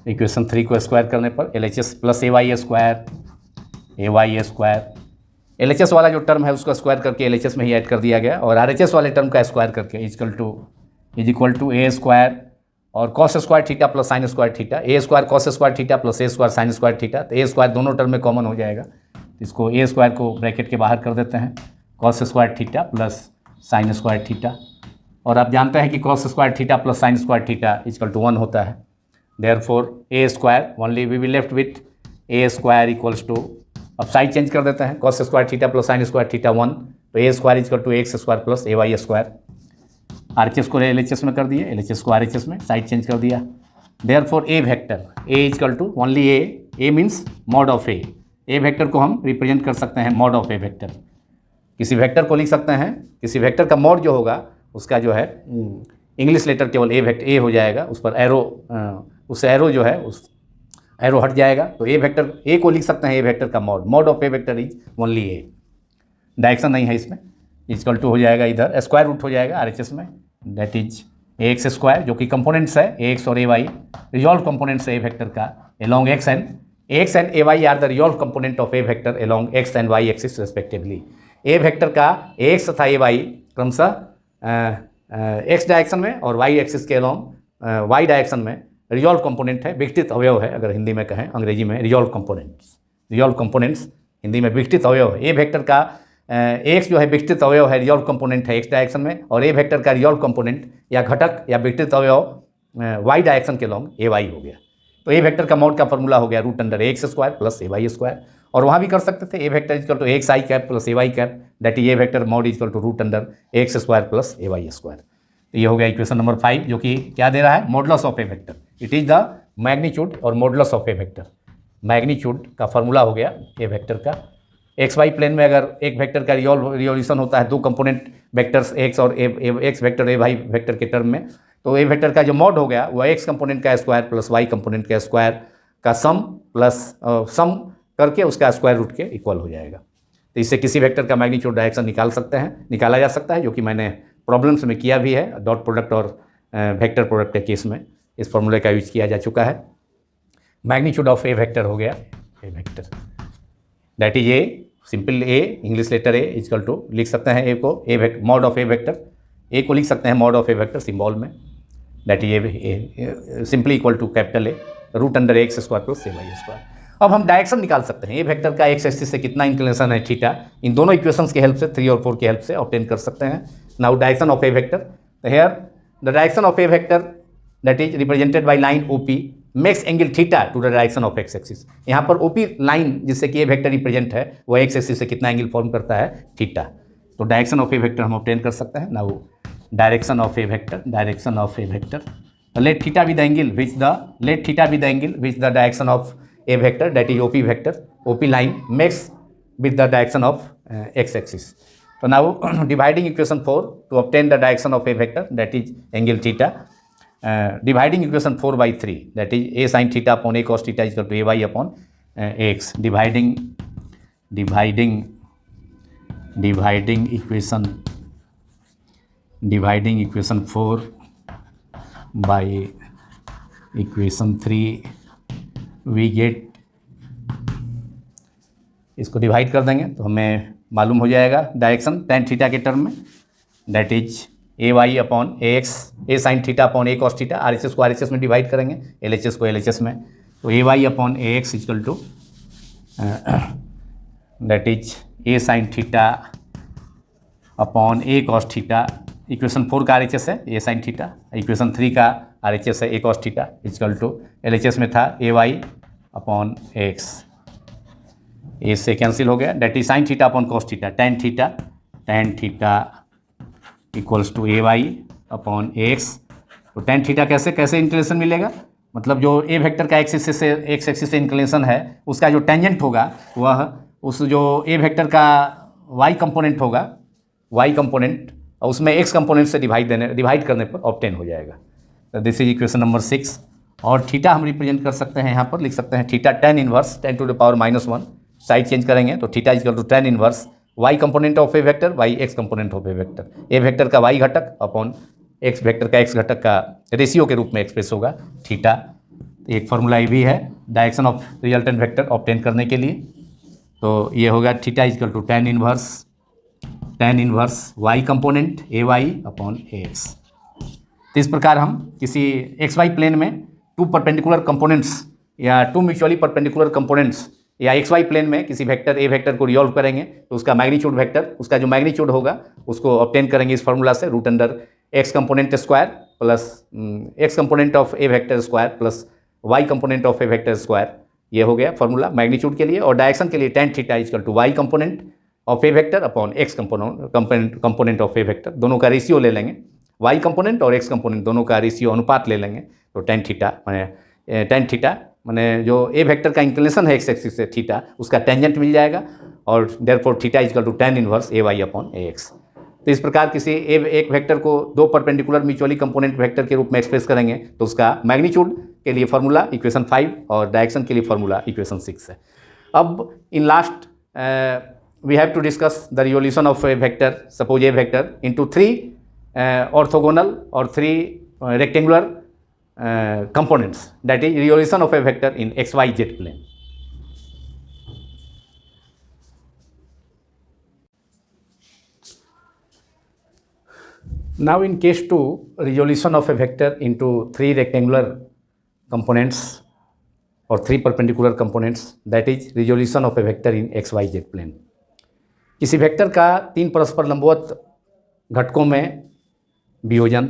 इक्वेशन 3 को स्क्वायर करने पर एल एच एस प्लस ए Y square, L H S वाला जो टर्म है उसको स्क्वायर करके एल एच एस में ही ऐड कर दिया गया और आर एच एस वाले टर्म का स्क्वायर करके is equal to A square और cos square theta plus sine square theta, A square cos square theta plus A square sine square theta. तो ए स्क्वायर दोनों टर्म में common हो जाएगा, इसको ए स्क्वायर को ब्रैकेट के बाहर कर देते हैं, cos square theta plus sine square theta. और आप जानते हैं कि cos square theta plus sine square theta equal to 1 होता है। Therefore A square only we will left with A square equals to, अब साइड चेंज कर देते हैं, cos square theta plus sine square theta 1, तो A square equal to X square plus A Y square. R H S को L H S में कर दिए, L H S को आर एच एस में साइड चेंज कर दिया। Therefore A vector, A equal to only A means mod of A vector को हम रिप्रेजेंट कर सकते हैं मॉड ऑफ ए वेक्टर। किसी वेक्टर को लिख सकते हैं, किसी वेक्टर का मॉड जो होगा उसका जो है इंग्लिश लेटर केवल ए हो जाएगा, उस पर एरो, उससे एरो जो है उस एरो हट जाएगा, तो ए वेक्टर ए को लिख सकते हैं ए वेक्टर का mod of A vector is only A. Direction नहीं है इसमें, इक्वल टू हो जाएगा इधर स्क्वायर रूट हो जाएगा आर एच एस में, that is A X square जो कि कंपोनेंट्स है ए एक्स और ए वाई, रिजॉल्व कंपोनेंट्स है ए वेक्टर का along X and A Y are the resolve component of A vector along X and Y axis respectively. A vector का A X तथा A Y क्रमशः X direction में और Y axis के along Y direction में resolve component है, विघटित अवयव है, अगर हिंदी में कहें, अंग्रेजी में रिजॉल्व कंपोनेंट्स हिंदी में विघटित अवयव है। ए वेक्टर का एक्स जो है विघटित अवयव है, रिजॉल्व कंपोनेंट है एक्स डायरेक्शन में, और ए वेक्टर का रिजॉल्व कंपोनेंट या घटक या विघटित अवयव वाई डायरेक्शन के लॉन्ग ए वाई हो गया। तो ए वेक्टर का मॉड का फॉर्मूला हो गया root under A X square plus A Y square. और वहाँ भी कर सकते थे A vector equal to X I cap plus A Y cap, that is A vector mod equal to root under A X square plus A Y square. तो ये हो गया इक्वेशन नंबर 5, जो कि क्या दे रहा है, modulus of A vector. It is the magnitude और modulus of A vector. Magnitude का फॉर्मूला हो गया ए वेक्टर का। एक्स वाई प्लेन में अगर एक वेक्टर का रिजोल्यूशन होता है दो कंपोनेंट वेक्टर्स एक्स और X vector A Y vector के टर्म में, तो ए वेक्टर का जो मॉड हो गया वह एक्स कंपोनेंट का स्क्वायर प्लस वाई कंपोनेंट का स्क्वायर का सम प्लस सम करके उसका स्क्वायर रूट के इक्वल हो जाएगा। तो इससे किसी वेक्टर का मैग्नीट्यूड डायरेक्शन निकाला जा सकता है, जो कि मैंने प्रॉब्लम्स में किया भी है, डॉट प्रोडक्ट और वेक्टर प्रोडक्ट के केस में इस फॉर्मूले का यूज किया जा चुका है। मैग्नीट्यूड ऑफ ए वेक्टर हो गया A vector, that is A simple A, English letter A equal to लिख सकते हैं ए को A mod of A vector, A को लिख सकते हैं mod of A vector symbol में, that is A simply equal to capital A root under x square plus A Y square. अब हम डायरेक्शन निकाल सकते हैं ए वेक्टर का एक्स एक्सिस से कितना इंक्लिनेशन है थीटा, इन दोनों इक्वेशंस की हेल्प से 3 और 4 की हेल्प से ऑब्टेन कर सकते हैं। Now direction of A vector, here the direction of A vector that is represented by line OP makes angle theta to the direction of X axis. यहाँ पर ओपी लाइन जिससे कि ए वेक्टर रिप्रेजेंट है वो x axis से कितना angle form करता है, थीटा। तो डायरेक्शन ऑफ ए वेक्टर हम ऑब्टेन कर सकते हैं। Now direction of A vector, let theta be the angle which the direction of a vector, that is OP vector, OP line makes with the direction of x axis. So now dividing equation 4 to obtain the direction of a vector, that is angle theta, dividing equation 4 by 3, that is a sin theta upon a cos theta is equal to a y upon x. Dividing equation 4 by equation 3 we get, इसको divide कर देंगे तो हमें मालूम हो जाएगा direction tan theta के term में, that is A Y upon A X, A sine theta upon A cos theta, R H S को आर एच एस में डिवाइड करेंगे, एल एच एस को एल एच एस में, तो A Y upon A X equal to that is A sine theta upon A cos theta, equation 4 का are H S है ए sine theta, equation 3 का are H S है A cos theta, equal to L H S में था A Y upon A X, A से cancel हो गया, that is sine theta upon cos theta, tan theta equals to A Y upon A X. तो tan theta कैसे inclination मिलेगा, मतलब जो ए वेक्टर का एक्स एक्सिस से इंक्लिनेशन है उसका जो टेंजेंट होगा वह उस जो ए वेक्टर का वाई कंपोनेंट होगा, वाई कंपोनेंट और उसमें एक्स कंपोनेंट से डिवाइड करने पर ऑब्टेन हो जाएगा। तो दिस इज इक्वेशन नंबर 6। और थीटा हम रिप्रेजेंट कर सकते हैं, यहाँ पर लिख सकते हैं theta tan inverse 10 to the power -1, side change करेंगे तो theta equal to tan inverse Y component of A vector Y X component of A vector, A vector का वाई घटक अपॉन एक्स वेक्टर का एक्स घटक का ratio के रूप में एक्सप्रेस होगा थीटा। एक फार्मूला ये भी है direction of resultant vector obtain करने के लिए, तो ये होगा theta equal to tan inverse Y component A Y upon A X. तो इस प्रकार हम किसी एक्स वाई प्लेन में टू परपेंडिकुलर कंपोनेंट्स या टू म्यूचुअली परपेंडिकुलर कंपोनेंट्स या एक्स वाई प्लेन में किसी वेक्टर ए वेक्टर को रिजॉल्व करेंगे तो उसका मैग्नीट्यूड वेक्टर, उसका जो मैग्नीट्यूड होगा उसको ऑब्टेन करेंगे इस फार्मूला से, root under X component square plus X component of A vector square plus Y component of A vector square. ये हो गया फार्मूला मैग्नीट्यूड के लिए। और डायरेक्शन के लिए tan theta equal to Y component of A vector upon X component of A vector, दोनों का रेशियो ले लेंगे, वाई कंपोनेंट और एक्स कंपोनेंट दोनों का रेशियो अनुपात ले लेंगे, तो टेन थीटा माने जो ए वेक्टर का इंक्लिनेशन है एक्स एक्सिस से थीटा, उसका टेंजेंट मिल जाएगा और therefore theta equal to tan inverse A Y upon A X. तो इस प्रकार किसी एक वेक्टर को दो परपेंडिकुलर म्यूचुअली कंपोनेंट वेक्टर के रूप में एक्सप्रेस करेंगे तो उसका मैग्नीट्यूड के लिए फार्मूला इक्वेशन 5 और डायरेक्शन के लिए फार्मूला इक्वेशन 6 है। अब in last we have to discuss the resolution of A vector, suppose A vector into 3 orthogonal or 3 rectangular components, that is resolution of a vector in xyz plane. Now in case 2, resolution of a vector into 3 rectangular components or 3 perpendicular components, that is resolution of a vector in xyz plane. किसी vector का 3 परस्पर लंबवत घटकों में वियोजन,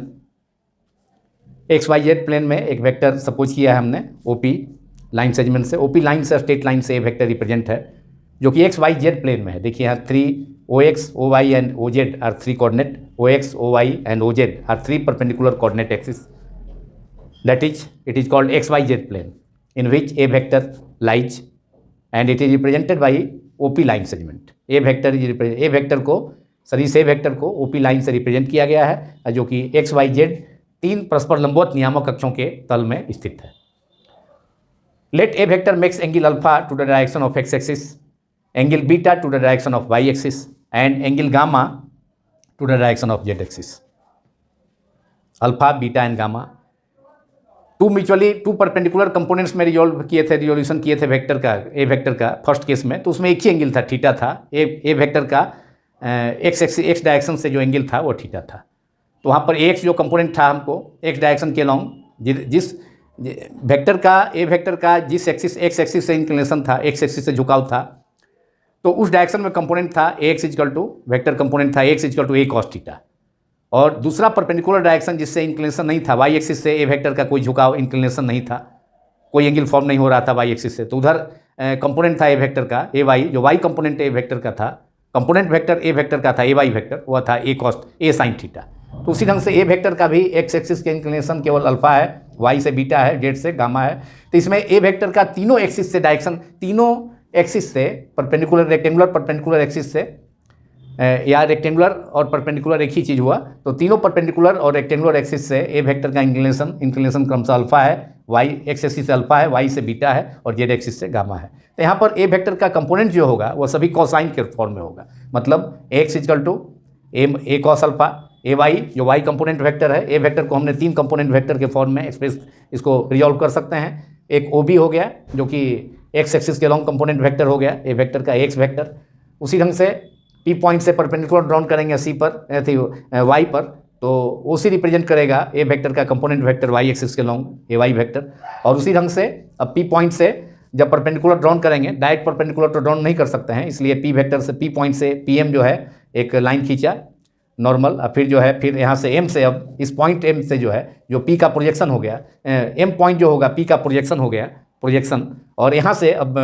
x Y Z plane में एक vector suppose किया है हमने ओपी लाइन सेगमेंट से, ओपी लाइन से स्ट्रेट लाइन से ये वेक्टर रिप्रेजेंट है जो कि एक्स वाई जेड प्लेन में है। देखिए यहाँ 3 OX, OY and OZ are 3 coordinate, OX, OY and OZ are 3 perpendicular coordinate axis, that is it is called X Y Z plane in which A vector lies and it is represented by OP line segment. A vector को सदिश A vector को OP line से represent किया गया है जो कि x Y Z 3 परस्पर लंबवत नियामक अक्षों के तल में स्थित है। Let A vector makes angle alpha to the direction of X axis, angle beta to the direction of Y axis and angle gamma to the direction of Z axis. Alpha, beta and gamma two perpendicular components में resolution किए थे vector का, A vector का first case में, तो उसमें एक ही एंगल था, थीटा था। ए वेक्टर का एक्स डायरेक्शन से जो एंगल था वो थीटा था। तो वहाँ पर एक्स जो कंपोनेंट था हमको एक्स डायरेक्शन के अलॉन्ग जिस वेक्टर का ए वेक्टर का जिस एक्सिस एक्स एक्सिस से इंक्लिनेशन था, एक्स एक्सिस से झुकाव था, तो उस डायरेक्शन में कंपोनेंट था x equal to vector component था x equal to A cos theta. और दूसरा परपेंडिकुलर डायरेक्शन जिससे इंक्लिनेशन नहीं था, वाई एक्सिस से ए वेक्टर का कोई झुकाव इंक्लिनेशन नहीं था, कोई एंगल फॉर्म नहीं हो रहा था वाई एक्सिस से, तो उधर कंपोनेंट था ए वेक्टर का ए वाई, जो वाई कंपोनेंट ए वेक्टर का था, कंपोनेंट वेक्टर ए वेक्टर का था ए वाई वेक्टर, वह था ए कॉस ए साइन थीटा। तो उसी ढंग से ए वेक्टर का भी एक्स एक्सिस के इंक्लिनेशन केवल अल्फा है, वाई से बीटा है, जेड से गामा है। तो इसमें ए वेक्टर का तीनों एक्सिस से डायरेक्शन, तीनों एक्सिस से परपेंडिकुलर रेक्टेंगुलर परपेंडिकुलर एक्सिस से, या रेक्टेंगुलर और परपेंडिकुलर एक ही चीज़ हुआ, तो तीनों परपेंडिकुलर और रेक्टेंगुलर एक्सिस से ए वेक्टर का इंक्लिनेशन क्रमशः अल्फा है, वाई एक्स एक्सिस से अल्फा है, वाई से बीटा है और जेड एक्सिस से गामा है। तो यहाँ पर ए वेक्टर का कंपोनेंट जो होगा वह सभी कोसाइन के फॉर्म में होगा, मतलब X equal to A cos alpha, A Y जो वाई कंपोनेंट वेक्टर है, ए वेक्टर को हमने 3 कंपोनेंट वेक्टर के फॉर्म में एक्सप्रेस इसको रिजॉल्व कर सकते हैं। एक ओ बी हो गया जो कि एक्स एक्सिस के लॉन्ग कंपोनेंट वेक्टर हो गया, ए वेक्टर का एक्स वेक्टर। उसी ढंग से पी पॉइंट से परपेंडिकुलर ड्रॉन करेंगे सी पर वाई पर, तो ओ सी रिप्रेजेंट करेगा ए वेक्टर का कंपोनेंट वेक्टर वाई एक्सिस के लॉन्ग ए वाई वेक्टर। और उसी ढंग से अब पी पॉइंट से जब परपेंडिकुलर ड्रॉन करेंगे, डायरेक्ट परपेंडिकुलर तो ड्रॉन नहीं कर सकते हैं, इसलिए पी वेक्टर से पी पॉइंट से पी एम जो है एक लाइन खींचा नॉर्मल, और फिर जो है फिर यहाँ से एम से, अब इस पॉइंट एम से जो है जो पी का प्रोजेक्शन हो गया, एम पॉइंट जो होगा पी का प्रोजेक्शन हो गया, प्रोजेक्शन, और यहाँ से अब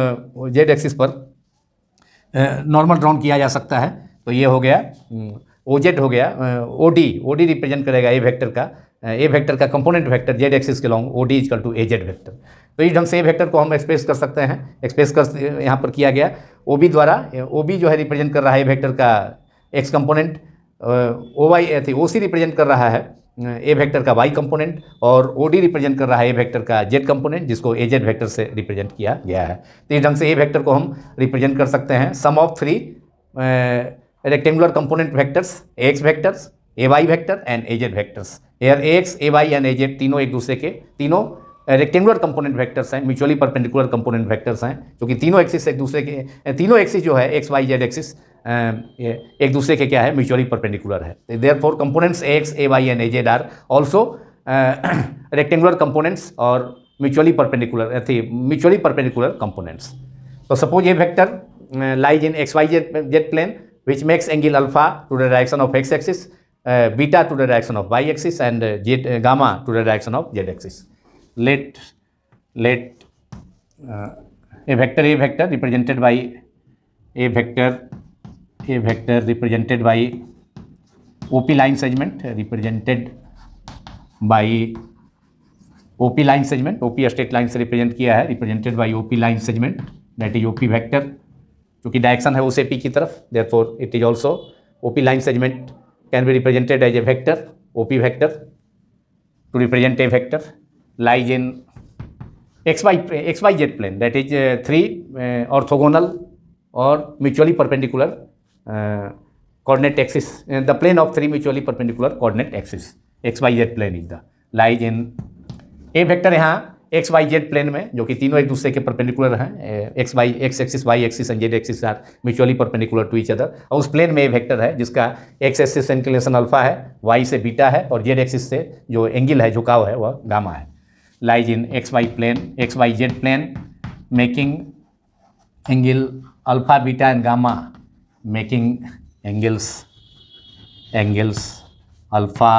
जेड एक्सिस पर नॉर्मल ड्रॉन किया जा सकता है। तो ये हो गया ओ जेड हो गया, ओ डी रिप्रेजेंट करेगा ए वेक्टर का कंपोनेंट वेक्टर जेड एक्सिस के long, O D equal to A Z vector. तो इस ढंग से ए वेक्टर को हम एक्सप्रेस कर सकते हैं, एक्सप्रेस कर यहाँ पर किया गया ओ बी द्वारा। ओ बी जो है रिप्रेजेंट कर रहा है ए वेक्टर का एक्स कंपोनेंट, ओ वाई थी ओ सी रिप्रेजेंट कर रहा है ए वेक्टर का वाई कंपोनेंट, और ओ डी रिप्रेजेंट कर रहा है ए वेक्टर का जेड कंपोनेंट, जिसको ए जेड वेक्टर से रिप्रेजेंट किया गया है। तो इस ढंग से ए वेक्टर को हम रिप्रेजेंट कर सकते हैं sum of 3 rectangular component vectors, X vectors, A Y vector and A Z vectors. Here A X, A Y and A Z तीनों एक दूसरे के तीनों रेक्टेंगुलर कंपोनेंट वेक्टर्स हैं, म्यूचुअली परपेंडिकुलर कंपोनेंट वेक्टर्स हैं, क्योंकि तीनों एक्सिस एक दूसरे के, तीनों एक्सिस जो है एक्स वाई जेड एक्सिस एक दूसरे के क्या है, म्यूचुअली परपेंडिकुलर है। Therefore components X, A Y and A Z are also rectangular components और म्यूचुअली परपेंडिकुलर कंपोनेंट्स। तो suppose A vector lies in xy z plane which makes angle alpha to the direction of x axis, beta to the direction of y axis and gamma to the direction of z axis. Let a vector represented by OP line segment, OP straight line से represent किया है, represented by OP line segment, that is OP vector, क्योंकि direction है उस AP की तरफ, therefore it is also OP line segment can be represented as a vector, OP vector to represent a vector lies in XY Z plane, that is 3 orthogonal और mutually perpendicular coordinate axis, the plane of 3 mutually perpendicular coordinate axis, XYZ plane is the lies in A vector यहाँ XYZ plane में, जो कि तीनों एक दूसरे के perpendicular हैं, x axis, y axis and z axis are mutually perpendicular to each other, और उस प्लेन में ए वेक्टर है जिसका x एक्सिस से इंक्लिनेशन अल्फा है, y से बीटा है, और z एक्सिस से जो एंगल है, झुकाव है, वह गामा है। Lies in XYZ plane making angle alpha beta and gamma, making angles alpha,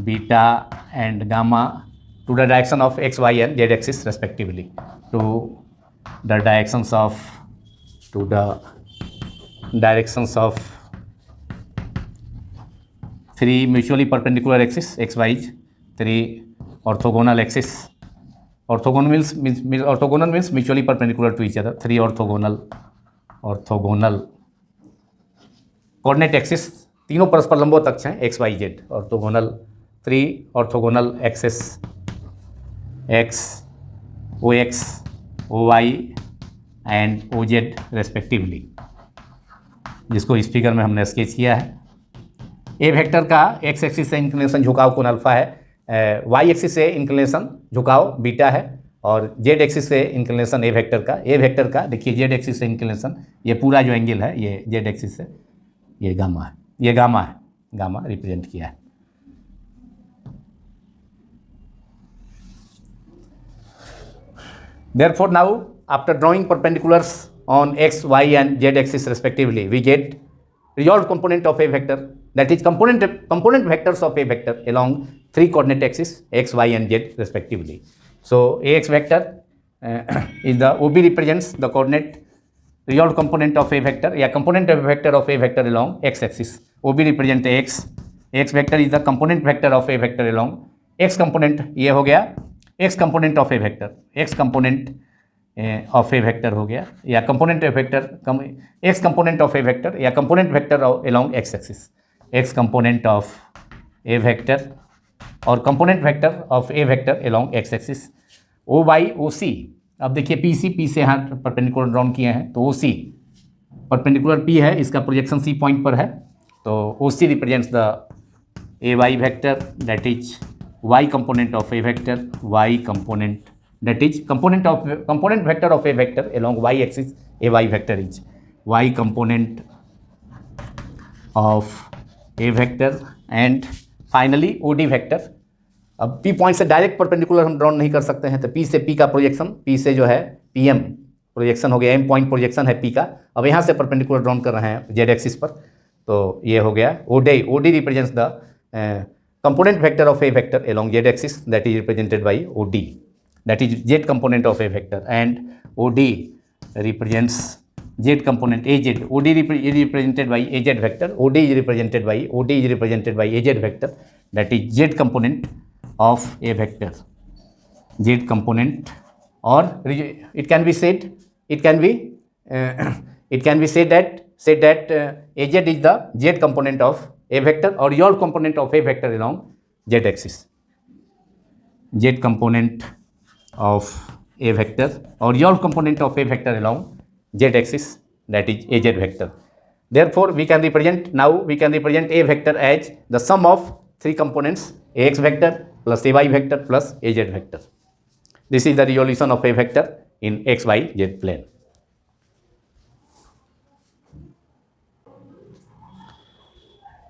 beta and gamma to the direction of x, y and z axis respectively, to the directions of 3 mutually perpendicular axis, x, y, 3 orthogonal axis. Orthogonal means mutually perpendicular to each other, 3 orthogonal coordinate axis, तीनों परस्पर लंबवत अक्ष हैं, X Y Z, orthogonal 3 orthogonal axis, X, O X, O Y and O Z respectively, जिसको इस figure में हमने sketch किया है। ए वेक्टर का एक्स एक्सिस से इंक्लिनेशन झुकाव कोण अल्फा है, वाई एक्सिस से इंक्लिनेशन झुकाव बीटा है, और जेड एक्सिस से इंक्लिनेशन ए वेक्टर का देखिए जेड एक्सिस से इंक्लिनेशन, ये पूरा जो एंगल है ये जेड एक्सिस से, ये गामा है, गामा रिप्रेजेंट किया है। Therefore now after drawing perpendiculars on x, y and z axis respectively, we get resolved component of a vector, that is component vectors of a vector along 3 coordinate axes x, y and z respectively. So ax vector is the OB represents the coordinate resolved component of a vector, या component of a vector of a vector along x axis. OB represent x vector is the component vector of a vector along x component, ये हो गया x component of a vector, x component of a vector हो गया, या component of a vector, x component of a vector या component vector along x axis, x component of a vector और component vector of a vector along x axis, O by OC। अब देखिए P से यहाँ perpendicular drawn किए हैं, तो OC perpendicular P है, इसका प्रोजेक्शन C पॉइंट पर है, तो OC represents the a y vector, that is y component of a vector, y component, that is component vector of a vector along y axis, a y vector is y component of a vector, and finally OD vector. अब P point से direct perpendicular हम draw नहीं कर सकते हैं, तो P से P का प्रोजेक्शन, P से जो है PM प्रोजेक्शन हो गया, M पॉइंट प्रोजेक्शन है P का, अब यहाँ से परपेंडिकुलर ड्रॉ कर रहे हैं Z एक्सिस पर, तो ये हो गया OD represents the component vector of A vector along Z axis, that is represented by OD, that is Z component of a vector, and OD represents Z component AZ. OD is represented by AZ vector. OD is represented by AZ vector, that is Z component of a vector. Z component, or it can be said that AZ is the Z component of a vector, or your component of a vector along Z axis. Z component of a vector, or your component of a vector along Z axis, that is AZ vector. Therefore we can represent a vector as the sum of three components, ax vector plus ay vector plus az vector. This is the resolution of a vector in xyz plane.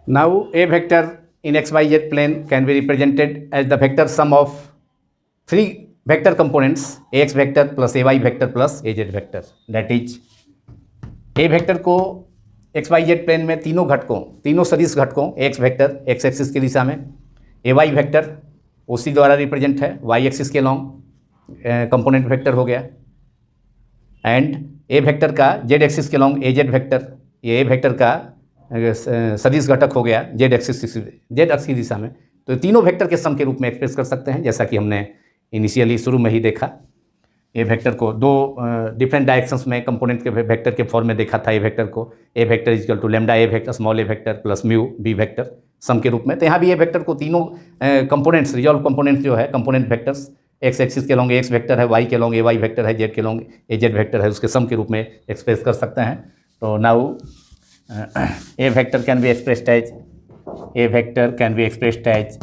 Now a vector in xyz plane can be represented as the vector sum of three vector components, ax vector plus ay vector plus az vector, that is a vector को xyz plane में तीनों सदिश घटकों x vector x axis की दिशा में, ay vector उसी द्वारा represent है y एक्सिस के लॉन्ग कंपोनेंट वेक्टर हो गया, एंड a वेक्टर का z एक्सिस के लॉन्ग az वेक्टर, ये a वेक्टर का सदिश घटक हो गया z एक्सिस की दिशा में, तो तीनों वेक्टर के सम के रूप में एक्सप्रेस कर सकते हैं, जैसा कि हमने इनिशियली शुरू में ही देखा। ए वेक्टर को दो डिफरेंट डायरेक्शंस में कंपोनेंट के वेक्टर के फॉर्म में देखा था। ए वेक्टर को A vector equal to lambda A vector small A vector plus mu B vector sum के रूप में, तो यहाँ भी ए वेक्टर को तीनों कंपोनेंट्स रिजॉल्व कंपोनेंट्स जो है कंपोनेंट वेक्टर्स एक्स एक्सिस के लॉन्ग एक्स वेक्टर है, वाई के लॉन्ग ए वाई वेक्टर है, जेड के लॉन्ग ए जेड वेक्टर है, उसके सम के रूप में एक्सप्रेस कर सकते हैं। तो now a vector can be expressed as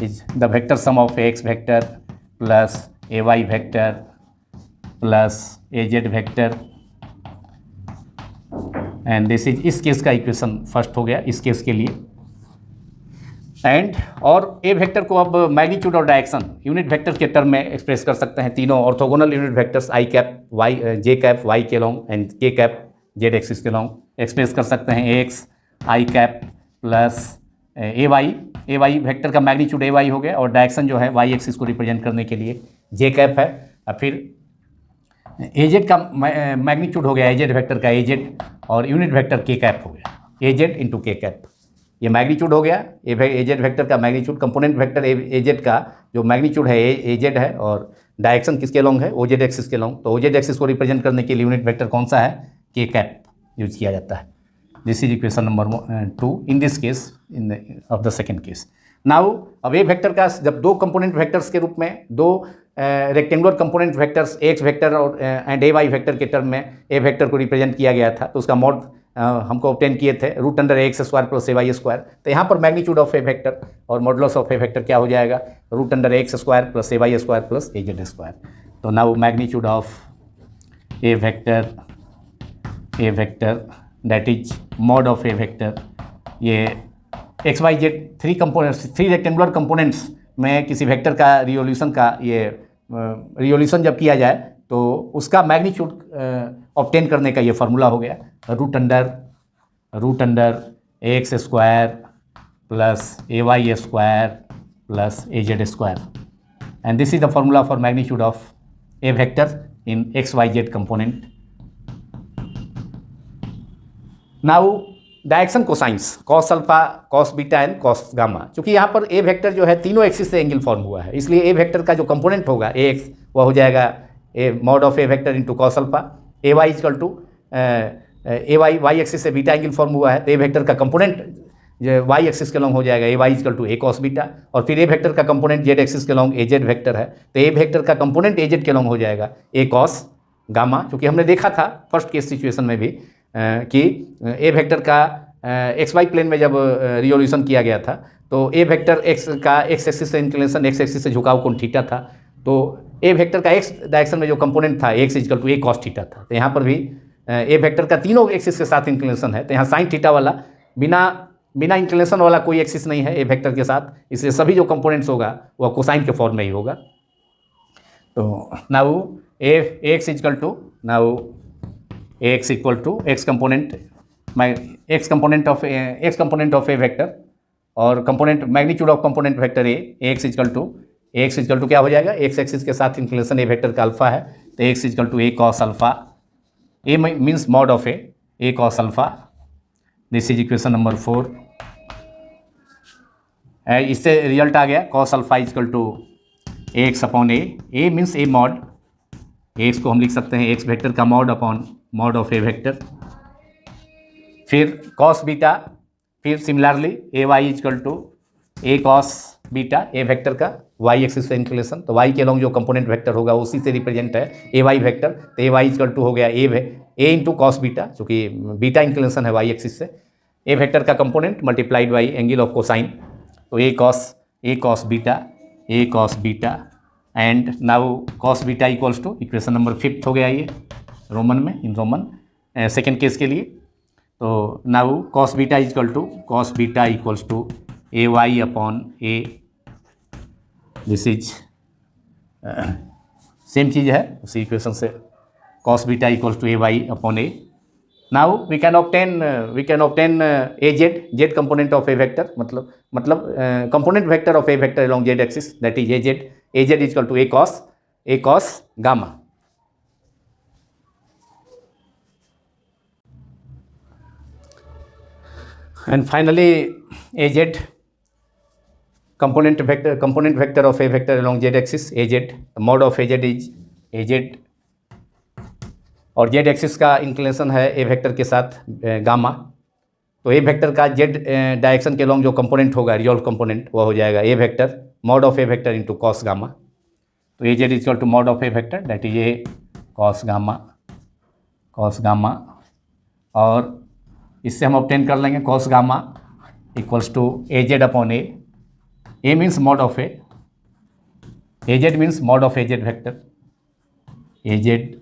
is the vector sum of x vector plus A Y vector plus A Z vector, and this is इस केस का इक्वेशन फर्स्ट हो गया इस केस के लिए। एंड और ए वेक्टर को अब मैग्नीट्यूड और डायरेक्शन यूनिट वेक्टर के टर्म में एक्सप्रेस कर सकते हैं, तीनों ऑर्थोगोनल यूनिट वेक्टर्स आई cap Y J cap Y के लॉन्ग एंड के कैप जेड एक्सिस के लॉन्ग एक्सप्रेस कर सकते हैं। X I cap plus A Y vector का मैग्नीट्यूड ए वाई हो गया, और डायरेक्शन जो है वाई एक्सिस को रिप्रेजेंट करने के लिए जे कैप है। और फिर एजेड का मैग्नीट्यूड हो गया एजेड वेक्टर का एजेड, और यूनिट वेक्टर के कैप हो गया एजेड इंटू के कैप, ये मैग्नीट्यूड हो गया एजेड वेक्टर का मैग्नीट्यूड, कंपोनेंट वेक्टर एजेड का जो मैग्नीट्यूड है एजेड है, और डायरेक्शन किसके लॉन्ग है ओजेड एक्सिस के लॉन्ग, तो ओजेड एक्सिस को रिप्रेजेंट करने के लिए यूनिट वेक्टर कौन सा है के कैप यूज किया जाता है। This is equation number 2 in this case in of the second case. Now अब ए वेक्टर का जब दो कंपोनेंट वेक्टर्स के रूप में दो rectangular component vectors x vector और एंड ए वाई वेक्टर के टर्म में ए वेक्टर को रिप्रेजेंट किया गया था, तो उसका मॉड हमको ऑब्टेन किए थे root under x square plus ए वाई स्क्वायर। तो यहाँ पर मैग्नीट्यूड ऑफ ए वेक्टर और मॉडुलस ऑफ ए वेक्टर क्या हो जाएगा root under x square plus ए वाई स्क्वायर प्लस ए जेड स्क्वायर। तो now magnitude of A vector that is mod of A vector, ये X Y Z three rectangular components में किसी vector का रियोल्यूशन का ये रियोल्यूशन जब किया जाए तो उसका मैग्नीट्यूड ऑब्टेन करने का ये फार्मूला हो गया root under x square plus A Y square plus A Z square, and this is the formula for magnitude of A vector in x Y z component. Now direction cosines cos alpha cos beta and cos gamma, चूंकि यहाँ पर ए vector जो है तीनों axis से angle form हुआ है, इसलिए ए वेक्टर का जो कंपोनेंट होगा ए एक्स वह हो जाएगा A mod of A vector into cos alpha, A Y equal to A Y axis से बीटा एंगल फॉर्म हुआ है, तो ए वेक्टर का कंपोनेंट वाई एक्सिस के लॉन्ग हो जाएगा A Y equal to A cos beta, और फिर ए वेक्टर का कंपोनेंट जेड एक्सिस के लॉन्ग ए जेड वेक्टर है, तो ए वेक्टर का कंपोनेंट ए जेड के लॉन्ग हो जाएगा ए कॉस गामा, चूँकि हमने देखा था फर्स्ट केस सिचुएशन में भी कि ए वेक्टर का एक्स वाई प्लेन में जब रियोल्यूशन किया गया था तो ए वेक्टर एक्स का एक्स एक्सिस से इंक्लिनेशन, एक्स एक्सिस से झुकाव कोण थीटा था, तो ए वेक्टर का एक्स डायरेक्शन में जो कंपोनेंट था x equal to A cos theta था। तो यहाँ पर भी ए वेक्टर का तीनों एक्सिस के साथ इंक्लिनेशन है, तो यहाँ साइन थीटा वाला बिना इंक्लिनेशन वाला कोई एक्सिस नहीं है ए वेक्टर के साथ, इसलिए सभी जो कंपोनेंट्स होगा वह कोसाइन के फॉर्म में ही होगा। तो now X equal to now X equal to X component of A vector और component magnitude of component vector X equal to क्या हो जाएगा, एक्स एक्सिस के साथ इंक्लिनेशन ए वेक्टर का अल्फा है, तो X equal to A cos alpha, A means mod of A cos alpha. This is equation number 4। इससे result आ गया cos alpha equal to X upon A means A mod, x को हम लिख सकते हैं एक्स वेक्टर का mod upon mod of A vector. फिर कॉस बीटा, फिर similarly a Y equal to A cos beta, a vector का y axis से इंक्लिनेशन, तो वाई के अलॉन्ग जो कंपोनेंट वेक्टर होगा उसी से रिप्रेजेंट है ए वाई वेक्टर, तो ए वाई इक्वल टू हो गया ए इंटू कॉस बीटा, चूँकि बीटा इंक्लिनेशन है वाई एक्सिस से, ए वेक्टर का component multiplied by angle of cosine, तो A cos beta and now cos beta equals to equation number 5 हो गया ये रोमन में, इन रोमन सेकेंड केस के लिए। तो now cos beta equals to A Y upon A, this is same चीज़ है उसी इक्वेशन से, cos beta equals to A Y upon A. Now we can obtain A Z component of A vector, मतलब component vector of A vector along Z axis, that is A Z equal to A cos gamma. And finally, AZ component vector of a vector along z axis, AZ, the mod of AZ is AZ, और z axis का inclination है A vector के साथ gamma, तो ए vector का z direction के long जो component होगा रिजॉल्व कंपोनेंट वह हो जाएगा A vector mod of A vector into cos gamma. तो A Z equal to mod of A vector that is A cos gamma, और इससे हम ऑब्टेन कर लेंगे cos gamma equals to A Z upon A means mod of A Z means mod of A Z vector, A Z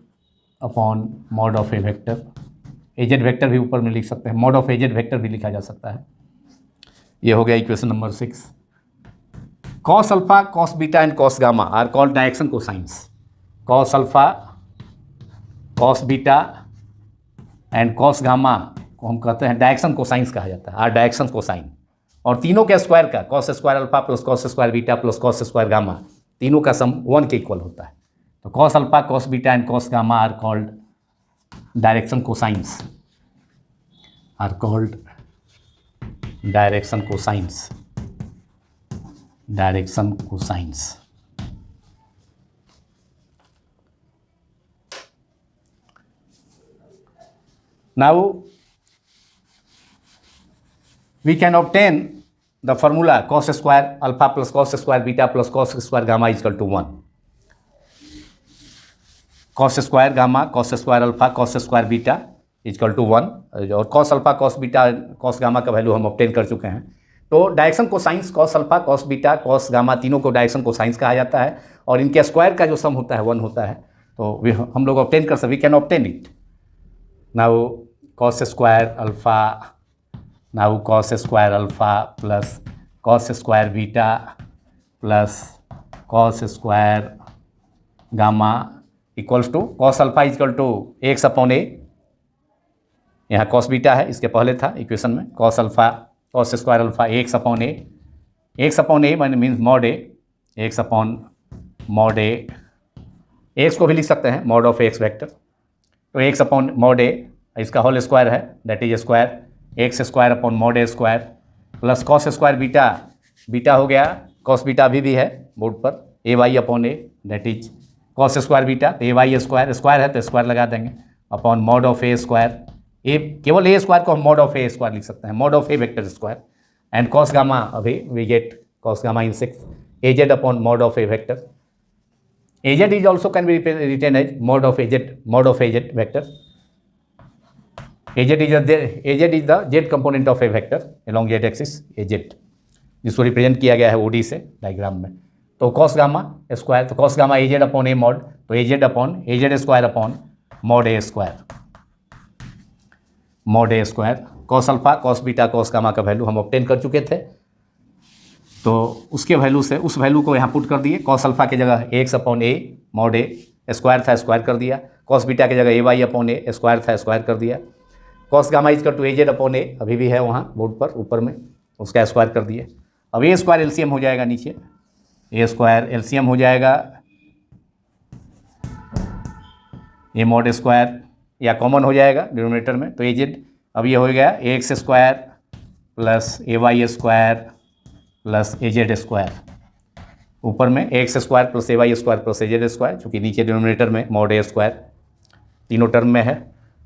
upon mod of A vector, A Z vector भी ऊपर में लिख सकते हैं, mod of A Z vector भी लिखा जा सकता है। ये हो गया equation number 6। Cos alpha, cos beta and cos gamma are called direction cosines. Cos alpha, cos beta and cos gamma को हम कहते हैं डायरेक्शन कोसाइंस कहा जाता है, आर डायरेक्शन कोसाइन, और तीनों के स्क्वायर का cos square alpha plus cos square beta plus cos square gamma, तीनों का सम 1 के इक्वल होता है। तो cos alpha, cos beta and cos gamma are called direction cosines, direction cosines. Now we can obtain the formula cos square alpha plus cos square beta plus cos square gamma is equal to 1. Cos square gamma, cos square alpha, cos square beta is equal to 1, और cos alpha, cos beta, cos gamma का value हम obtain कर चुके हैं। तो direction cosines cos alpha, cos beta, cos gamma तीनों को direction cosines कहा जाता है, और इनके स्क्वायर का जो सम होता है 1 होता है। तो हम लोग ऑब्टेन कर सकते, we can obtain it. Now cos square alpha, now cos square alpha plus cos square beta plus cos square gamma equals to cos alpha is equal to x upon a, यहाँ cos beta है, इसके पहले था equation में cos alpha, cos square alpha x upon a मैंने means mod a, x upon mod a, x को भी लिख सकते हैं मॉड ऑफ x वेक्टर, तो x अपॉन मॉड a इसका होल स्क्वायर है that is square x square upon mod A square plus cos square beta हो गया, कॉस बीटा अभी भी है बोर्ड पर, ए Y upon A that is cos square beta, तो ए वाई स्क्वायर है तो स्क्वायर लगा देंगे upon mod of A square, A केवल ए स्क्वायर को हम मॉड ऑफ ए स्क्वायर लिख सकते हैं, mod of A vector square, and cos gamma अभी we get cos gamma in 6 A Z upon mod of A vector, A Z is also can be written as mod of A Z vector, AZ is the Z component of a vector along Z axis, AZ. जिसको represent किया गया है OD से diagram में। तो cos gamma square, तो cos gamma AZ upon A mod, तो AZ upon AZ square upon mod A square, mod A square. Cos alpha cos beta cos gamma का वैल्यू हम ऑब्टेन कर चुके थे, तो उसके वैल्यू से उस वैल्यू को यहाँ पुट कर दिए। कॉस अल्फा की जगह X upon A mod A square था, स्क्वायर कर दिया। कॉस बीटा की जगह A Y upon A square था, स्क्वायर कर दिया। Cos gamma is to AZ upon A अभी भी है वहाँ बोर्ड पर ऊपर में, उसका स्क्वायर कर दिए। अब ए स्क्वायर एलसीएम हो जाएगा नीचे, ए स्क्वायर एलसीएम हो जाएगा ए मॉड स्क्वायर या कॉमन हो जाएगा डिनोमिनेटर में, तो एजेड अब ये हो गया ए एक्स स्क्वायर प्लस ए वाई स्क्वायर प्लस ए जेड स्क्वायर, ऊपर में ए एक्स स्क्वायर प्लस ए वाई स्क्वायर प्लस ए जेड स्क्वायर, चूँकि नीचे डिनोमिनेटर में मॉड ए स्क्वायर तीनों टर्म में है।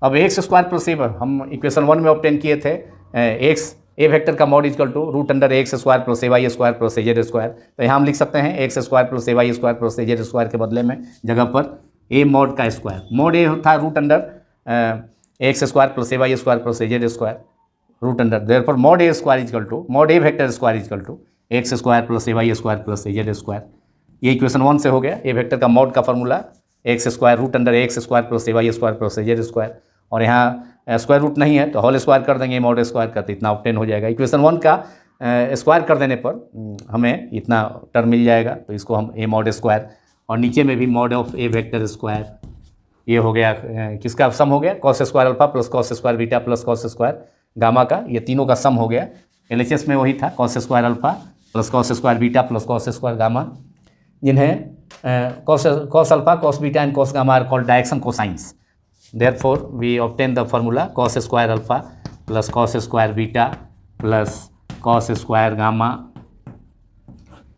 अब एक्स स्क्वायर प्लस ए हम इक्वेशन 1 में ऑब्टेन किए थे, एक्स ए वेक्टर का mod equal to root under x square plus A Y square plus A Z square, तो यहाँ हम लिख सकते हैं एक्स स्क्वायर प्लस ए वाई स्क्वायर प्लस ए जेड स्क्वायर के बदले में जगह पर ए मॉड का स्क्वायर, मॉड ए था root under x square plus A Y square plus A Z square root under, therefore mod A square equal to mod A vector square equal to X square plus A Y square plus A Z square. ये equation 1 से हो गया। A vector का mod का formula X square root under x square plus ए Y square plus ए Z square, और यहाँ square root नहीं है तो होल स्क्वायर कर देंगे, मॉड स्क्वायर करते इतना ऑब्टेन हो जाएगा। इक्वेशन 1 का स्क्वायर कर देने पर हमें इतना टर्म मिल जाएगा, तो इसको हम ए मॉड स्क्वायर, और नीचे में भी mod of A vector square, ये हो गया किसका सम हो गया, cos square alpha plus cos square beta plus cos square gamma का, ये तीनों का सम हो गया। एलएचएस में वही था cos square alpha plus cos square beta plus cos square gamma, जिन्हें cos alpha cos beta and cos gamma are called direction cosines. Therefore, we obtain the formula cos square alpha plus cos square beta plus cos square gamma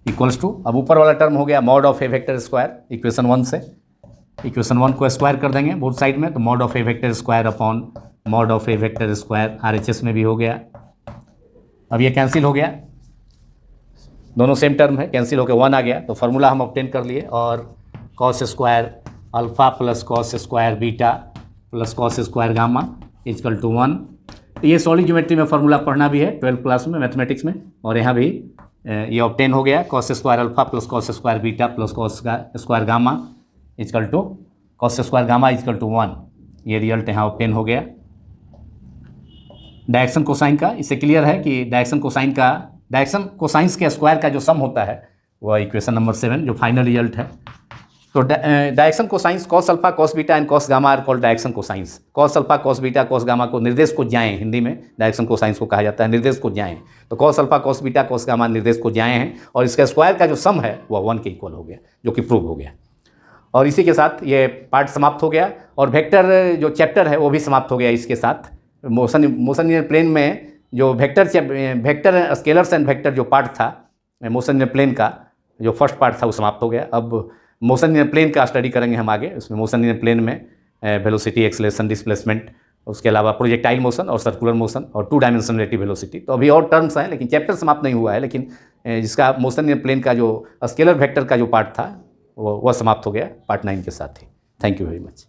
equals to, अब ऊपर वाला term हो गया mod of A vector square equation 1 से, equation 1 को square कर देंगे both side में, तो mod of A vector square upon mod of A vector square RHS में भी हो गया। अब ये कैंसिल हो गया, दोनों सेम टर्म है, कैंसिल होकर 1 आ गया, तो फार्मूला हम ऑब्टेन कर लिए, और cos square alpha plus cos square beta plus cos square gamma equal to 1। तो ये सॉलिड ज्योमेट्री में फार्मूला पढ़ना भी है 12th क्लास में मैथमेटिक्स में, और यहाँ भी ये ऑब्टेन हो गया cos square alpha plus cos square beta plus cos square gamma equal to cos square gamma equal to 1। ये रिजल्ट यहाँ ऑब्टेन हो गया। डायरेक्शन कोसाइन का इससे क्लियर है कि डायरेक्शन कोसाइंस के स्क्वायर का जो सम होता है वह इक्वेशन नंबर 7 जो फाइनल रिजल्ट है। तो direction cosines cos alpha cos beta and cos gamma are called direction cosines. Cos alpha cos beta cos gamma को निर्देश को जाएं, हिंदी में डायरेक्शन कोसाइंस को कहा जाता है निर्देश को जाएं। तो cos alpha cos beta cos gamma निर्देश को जाएं हैं, और इसका स्क्वायर का जो सम है वह 1 के इक्वल हो गया, जो कि प्रूव हो गया। और इसी के साथ ये पार्ट समाप्त हो गया, और वेक्टर जो चैप्टर है वो भी समाप्त हो गया इसके साथ। मोशन इन प्लेन में जो वेक्टर स्केलर्स एंड वेक्टर जो पार्ट था मोशन इन प्लेन का, जो फर्स्ट पार्ट था वो समाप्त हो गया। अब मोशन इन प्लेन का स्टडी करेंगे हम आगे। उसमें मोशन इन प्लेन में वेलोसिटी एक्सेलरेशन डिस्प्लेसमेंट, उसके अलावा प्रोजेक्टाइल मोशन और सर्कुलर मोशन और 2 डायमेंशन रिलेटिव वेलोसिटी। तो अभी और टर्म्स हैं, लेकिन चैप्टर समाप्त नहीं हुआ है, लेकिन जिसका मोशन इन प्लेन का जो स्केलर वेक्टर का जो पार्ट था वो समाप्त हो गया पार्ट 9 के साथ ही। Thank you very much.